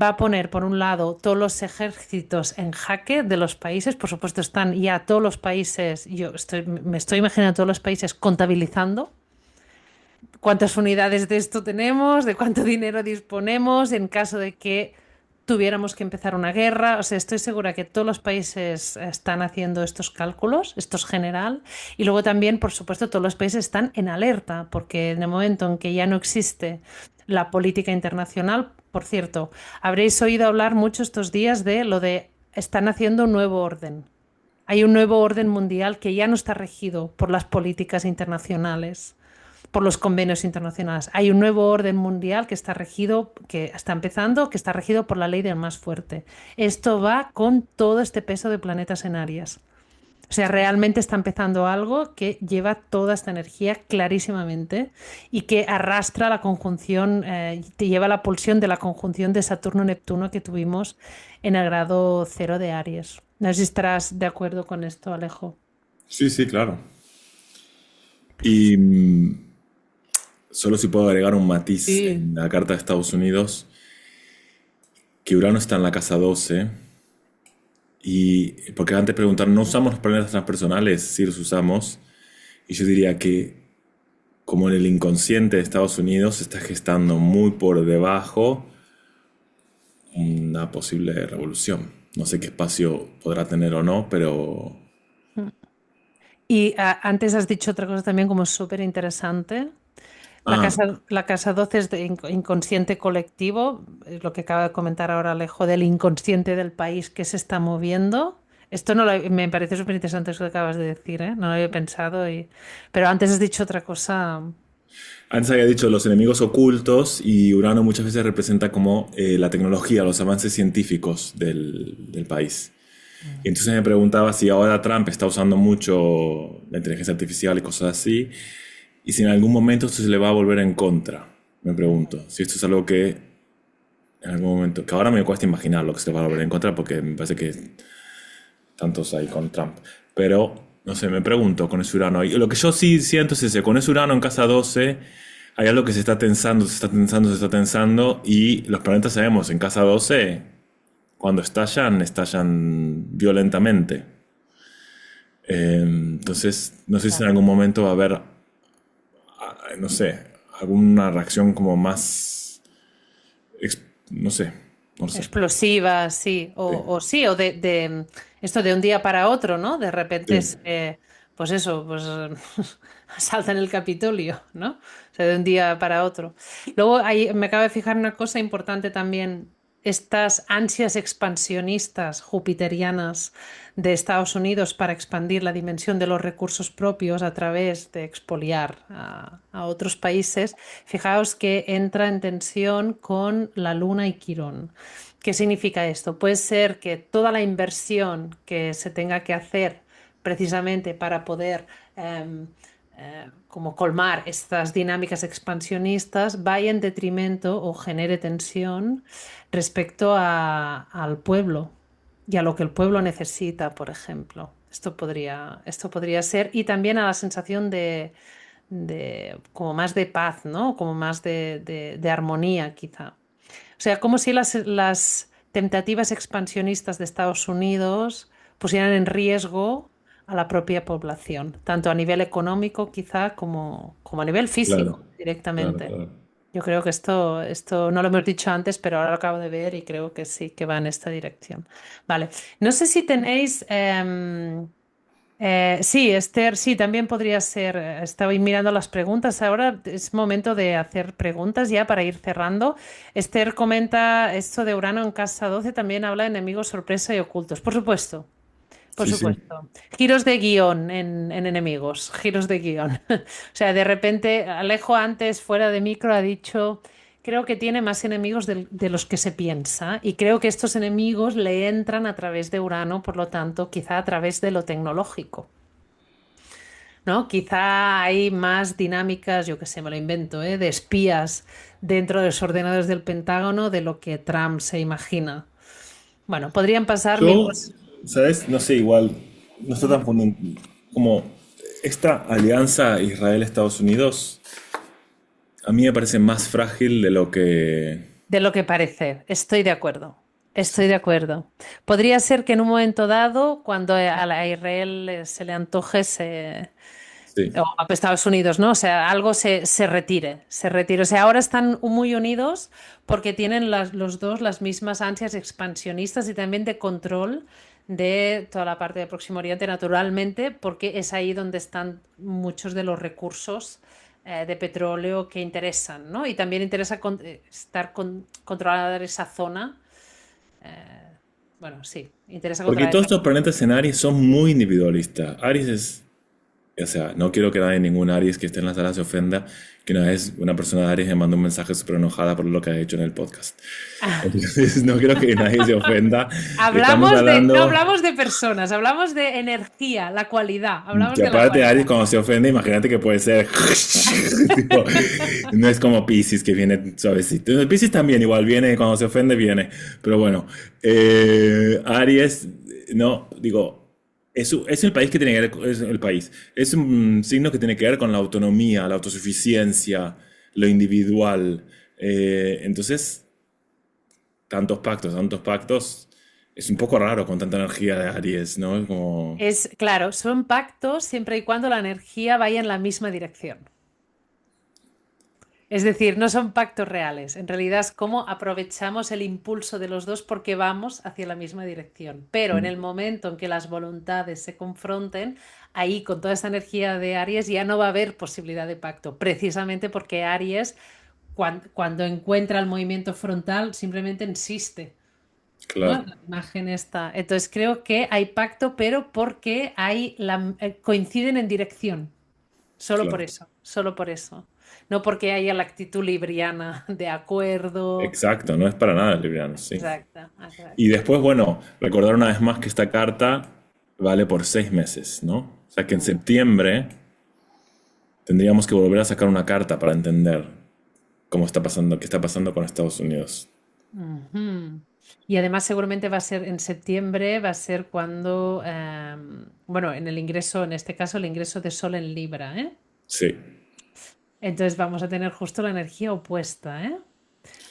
Speaker 1: va a poner, por un lado, todos los ejércitos en jaque de los países. Por supuesto, están ya todos los países, me estoy imaginando todos los países contabilizando cuántas unidades de esto tenemos, de cuánto dinero disponemos en caso de que tuviéramos que empezar una guerra. O sea, estoy segura que todos los países están haciendo estos cálculos, esto es general. Y luego también, por supuesto, todos los países están en alerta, porque en el momento en que ya no existe la política internacional, por cierto, habréis oído hablar mucho estos días de lo de están haciendo un nuevo orden. Hay un nuevo orden mundial que ya no está regido por las políticas internacionales, por los convenios internacionales. Hay un nuevo orden mundial que está regido, que está empezando, que está regido por la ley del más fuerte. Esto va con todo este peso de planetas en Aries. O sea, realmente está empezando algo que lleva toda esta energía clarísimamente y que arrastra la conjunción, te lleva la pulsión de la conjunción de Saturno-Neptuno que tuvimos en el grado cero de Aries. No sé si estarás de acuerdo con esto, Alejo.
Speaker 2: Sí, sí, claro. Y solo si puedo agregar un matiz
Speaker 1: Sí.
Speaker 2: en la carta de Estados Unidos, que Urano está en la casa 12, y porque antes preguntaron, ¿no usamos los planetas transpersonales? Sí los usamos, y yo diría que como en el inconsciente de Estados Unidos se está gestando muy por debajo una posible revolución. No sé qué espacio podrá tener o no, pero...
Speaker 1: Y antes has dicho otra cosa también como súper interesante.
Speaker 2: Ah,
Speaker 1: La casa 12 es de inconsciente colectivo, es lo que acaba de comentar ahora Alejo, del inconsciente del país que se está moviendo. Esto no me parece súper interesante eso que acabas de decir, ¿eh? No lo había pensado, pero antes has dicho otra cosa.
Speaker 2: antes había dicho los enemigos ocultos y Urano muchas veces representa como la tecnología, los avances científicos del país. Y entonces me preguntaba si ahora Trump está usando mucho la inteligencia artificial y cosas así, y si en algún momento esto se le va a volver en contra. Me pregunto, si esto es algo que en algún momento, que ahora me cuesta imaginar lo que se le va a volver en contra porque me parece que tantos hay con Trump. Pero, no sé, me pregunto con ese Urano. Y lo que yo sí siento es ese, con ese Urano en casa 12 hay algo que se está tensando, se está tensando, se está tensando, y los planetas sabemos, en casa 12 cuando estallan, estallan violentamente. Entonces, no sé si en algún momento va a haber, no sé, alguna reacción como más, no sé, no sé.
Speaker 1: Explosiva, sí,
Speaker 2: Sí,
Speaker 1: o sí, o esto de un día para otro, ¿no? De repente,
Speaker 2: sí,
Speaker 1: pues eso, pues salta en el Capitolio, ¿no? O sea, de un día para otro. Luego ahí me acabo de fijar una cosa importante también, estas ansias expansionistas jupiterianas de Estados Unidos para expandir la dimensión de los recursos propios a través de expoliar a otros países, fijaos que entra en tensión con la Luna y Quirón. ¿Qué significa esto? Puede ser que toda la inversión que se tenga que hacer precisamente para poder como colmar estas dinámicas expansionistas vaya en detrimento o genere tensión respecto al pueblo y a lo que el pueblo necesita, por ejemplo. Esto podría ser, y también a la sensación de como más de paz, ¿no? Como más de armonía, quizá. O sea, como si las tentativas expansionistas de Estados Unidos pusieran en riesgo a la propia población, tanto a nivel económico quizá como a nivel físico
Speaker 2: claro, claro,
Speaker 1: directamente.
Speaker 2: claro.
Speaker 1: Yo creo que esto no lo hemos dicho antes, pero ahora lo acabo de ver y creo que sí, que va en esta dirección. Vale. No sé si tenéis sí, Esther, sí, también podría ser. Estaba mirando las preguntas. Ahora es momento de hacer preguntas ya para ir cerrando. Esther comenta esto de Urano en casa 12, también habla de enemigos sorpresa y ocultos. Por supuesto, por
Speaker 2: Sí, sí.
Speaker 1: supuesto. Giros de guión en enemigos, giros de guión. O sea, de repente, Alejo antes, fuera de micro, ha dicho, creo que tiene más enemigos de los que se piensa y creo que estos enemigos le entran a través de Urano, por lo tanto, quizá a través de lo tecnológico. ¿No? Quizá hay más dinámicas, yo que sé, me lo invento, de espías dentro de los ordenadores del Pentágono de lo que Trump se imagina. Bueno, podrían pasar mil
Speaker 2: Yo,
Speaker 1: cosas.
Speaker 2: ¿sabes? No sé, igual, no está tan como esta alianza Israel-Estados Unidos, a mí me parece más frágil de lo que...
Speaker 1: De lo que parece, estoy de acuerdo. Estoy de acuerdo. Podría ser que en un momento dado, cuando a Israel se le antoje, o
Speaker 2: Sí,
Speaker 1: a Estados Unidos, ¿no? O sea, algo se retire, se retire. O sea, ahora están muy unidos porque tienen los dos las mismas ansias expansionistas y también de control de toda la parte del Próximo Oriente, naturalmente, porque es ahí donde están muchos de los recursos de petróleo que interesan, ¿no? Y también interesa controlar esa zona. Bueno, sí, interesa
Speaker 2: porque
Speaker 1: controlar
Speaker 2: todos
Speaker 1: esa.
Speaker 2: estos planetas en Aries son muy individualistas. Aries es, o sea, no quiero que nadie, ningún Aries que esté en la sala se ofenda, que una vez una persona de Aries me mandó un mensaje súper enojada por lo que ha hecho en el podcast. Entonces, no quiero que nadie se ofenda. Estamos
Speaker 1: No
Speaker 2: hablando...
Speaker 1: hablamos de personas, hablamos de energía, la cualidad, hablamos
Speaker 2: Que
Speaker 1: de la
Speaker 2: aparte Aries
Speaker 1: cualidad.
Speaker 2: cuando se ofende, imagínate que puede ser... tipo, no es como Piscis que viene suavecito. No, Piscis también igual viene, cuando se ofende viene. Pero bueno, Aries, no, digo, es el país que tiene que ver, es el país. Es un signo que tiene que ver con la autonomía, la autosuficiencia, lo individual. Entonces, tantos pactos, es un poco raro con tanta energía de Aries, ¿no? Es como...
Speaker 1: Es claro, son pactos siempre y cuando la energía vaya en la misma dirección. Es decir, no son pactos reales. En realidad es cómo aprovechamos el impulso de los dos porque vamos hacia la misma dirección. Pero en
Speaker 2: Mm,
Speaker 1: el momento en que las voluntades se confronten, ahí con toda esta energía de Aries ya no va a haber posibilidad de pacto, precisamente porque Aries, cuando encuentra el movimiento frontal, simplemente insiste. ¿No?
Speaker 2: claro,
Speaker 1: La imagen está. Entonces creo que hay pacto, pero porque coinciden en dirección. Solo por
Speaker 2: claro.
Speaker 1: eso, solo por eso. No porque haya la actitud libriana de acuerdo.
Speaker 2: Exacto, no es para nada libriano, sí.
Speaker 1: Exacto,
Speaker 2: Y
Speaker 1: exacto.
Speaker 2: después, bueno, recordar una vez más que esta carta vale por 6 meses, ¿no? O sea que en
Speaker 1: Mm.
Speaker 2: septiembre tendríamos que volver a sacar una carta para entender cómo está pasando, qué está pasando con Estados Unidos.
Speaker 1: Ujú. Y además seguramente va a ser en septiembre, va a ser cuando, bueno, en el ingreso, en este caso, el ingreso de Sol en Libra, ¿eh?
Speaker 2: Sí.
Speaker 1: Entonces vamos a tener justo la energía opuesta, ¿eh?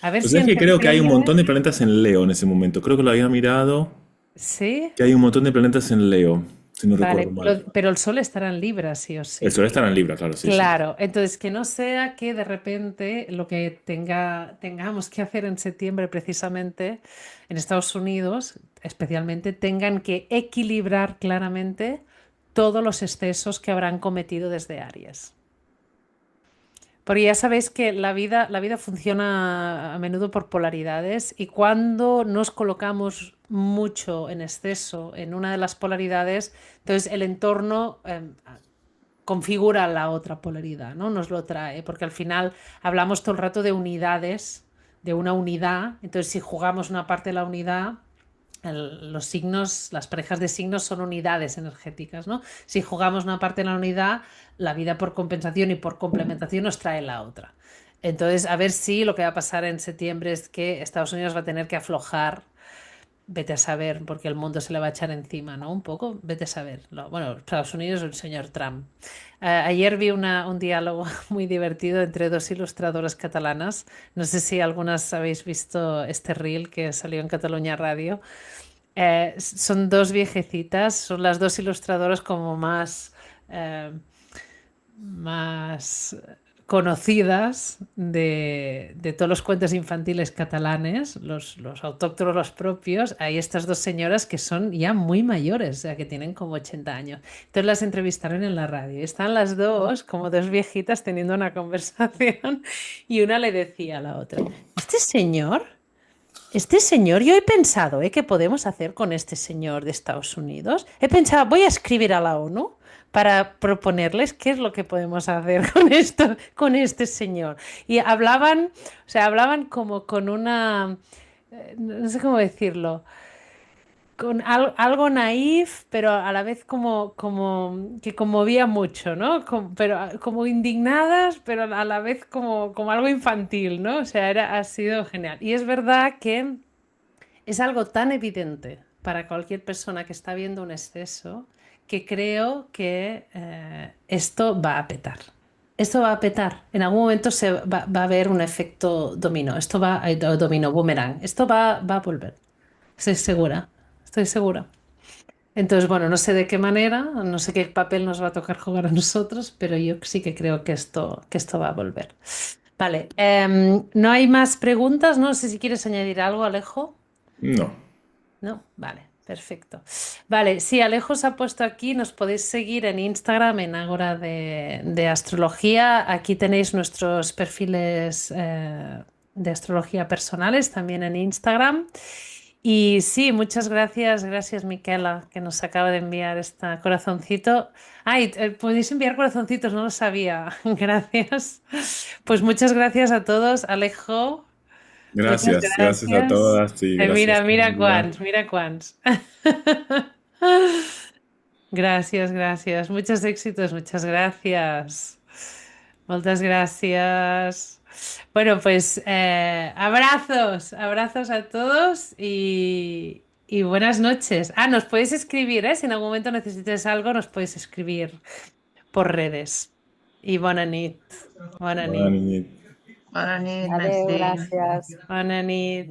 Speaker 1: A ver
Speaker 2: Pues
Speaker 1: si
Speaker 2: es
Speaker 1: en
Speaker 2: que creo que hay un
Speaker 1: septiembre,
Speaker 2: montón de planetas en Leo en ese momento. Creo que lo había mirado,
Speaker 1: sí.
Speaker 2: que hay un montón de planetas en Leo, si no recuerdo
Speaker 1: Vale,
Speaker 2: mal.
Speaker 1: pero el Sol estará en Libra, sí o
Speaker 2: El
Speaker 1: sí.
Speaker 2: Sol estará en Libra, claro, sí, sí.
Speaker 1: Claro, entonces que no sea que de repente lo que tengamos que hacer en septiembre precisamente en Estados Unidos, especialmente, tengan que equilibrar claramente todos los excesos que habrán cometido desde Aries. Porque ya sabéis que la vida funciona a menudo por polaridades y cuando nos colocamos mucho en exceso en una de las polaridades, entonces el entorno configura la otra polaridad, ¿no? Nos lo trae, porque al final hablamos todo el rato de unidades, de una unidad, entonces si jugamos una parte de la unidad, los signos, las parejas de signos son unidades energéticas, ¿no? Si jugamos una parte de la unidad, la vida por compensación y por complementación nos trae la otra. Entonces, a ver si lo que va a pasar en septiembre es que Estados Unidos va a tener que aflojar. Vete a saber, porque el mundo se le va a echar encima, ¿no? Un poco, vete a saber. Bueno, Estados Unidos, el señor Trump. Ayer vi un diálogo muy divertido entre dos ilustradoras catalanas. No sé si algunas habéis visto este reel que salió en Cataluña Radio. Son dos viejecitas, son las dos ilustradoras como eh, más conocidas de todos los cuentos infantiles catalanes, los autóctonos, los propios. Hay estas dos señoras que son ya muy mayores, o sea, que tienen como 80 años. Entonces las entrevistaron en la radio. Y están las dos, como dos viejitas, teniendo una conversación y una le decía a la otra, este señor, yo he pensado, ¿qué podemos hacer con este señor de Estados Unidos? He pensado, voy a escribir a la ONU para proponerles qué es lo que podemos hacer con esto, con este señor. Y hablaban, o sea, hablaban como con una, no sé cómo decirlo, con algo naif, pero a la vez como que conmovía mucho, ¿no? Pero como indignadas, pero a la vez como algo infantil, ¿no? O sea, ha sido genial. Y es verdad que es algo tan evidente para cualquier persona que está viendo un exceso que creo que esto va a petar. Esto va a petar. En algún momento va a haber un efecto dominó. Esto va a dominó, boomerang. Esto va a volver. Estoy segura. Estoy segura. Entonces, bueno, no sé de qué manera, no sé qué papel nos va a tocar jugar a nosotros, pero yo sí que creo que esto va a volver. Vale, no hay más preguntas. No sé si quieres añadir algo, Alejo.
Speaker 2: No.
Speaker 1: No, vale, perfecto. Vale, sí, Alejo se ha puesto aquí, nos podéis seguir en Instagram, en Ágora de Astrología. Aquí tenéis nuestros perfiles de astrología personales también en Instagram. Y sí, muchas gracias, gracias Miquela, que nos acaba de enviar este corazoncito. Ay, podéis enviar corazoncitos, no lo sabía. Gracias. Pues muchas gracias a todos, Alejo. Muchas
Speaker 2: Gracias, gracias a
Speaker 1: gracias.
Speaker 2: todas y gracias,
Speaker 1: Mira
Speaker 2: Emilia.
Speaker 1: cuáns, mira cuáns. Gracias, gracias. Muchos éxitos, muchas gracias. Muchas gracias. Bueno, pues abrazos, abrazos a todos y buenas noches. Ah, nos podéis escribir, ¿eh? Si en algún momento necesites algo, nos podéis escribir por redes. Y bona nit. Bona
Speaker 2: Buenas
Speaker 1: nit.
Speaker 2: niñas.
Speaker 3: Bona nit,
Speaker 4: Adeu,
Speaker 3: merci.
Speaker 4: gràcies.
Speaker 1: Bona nit.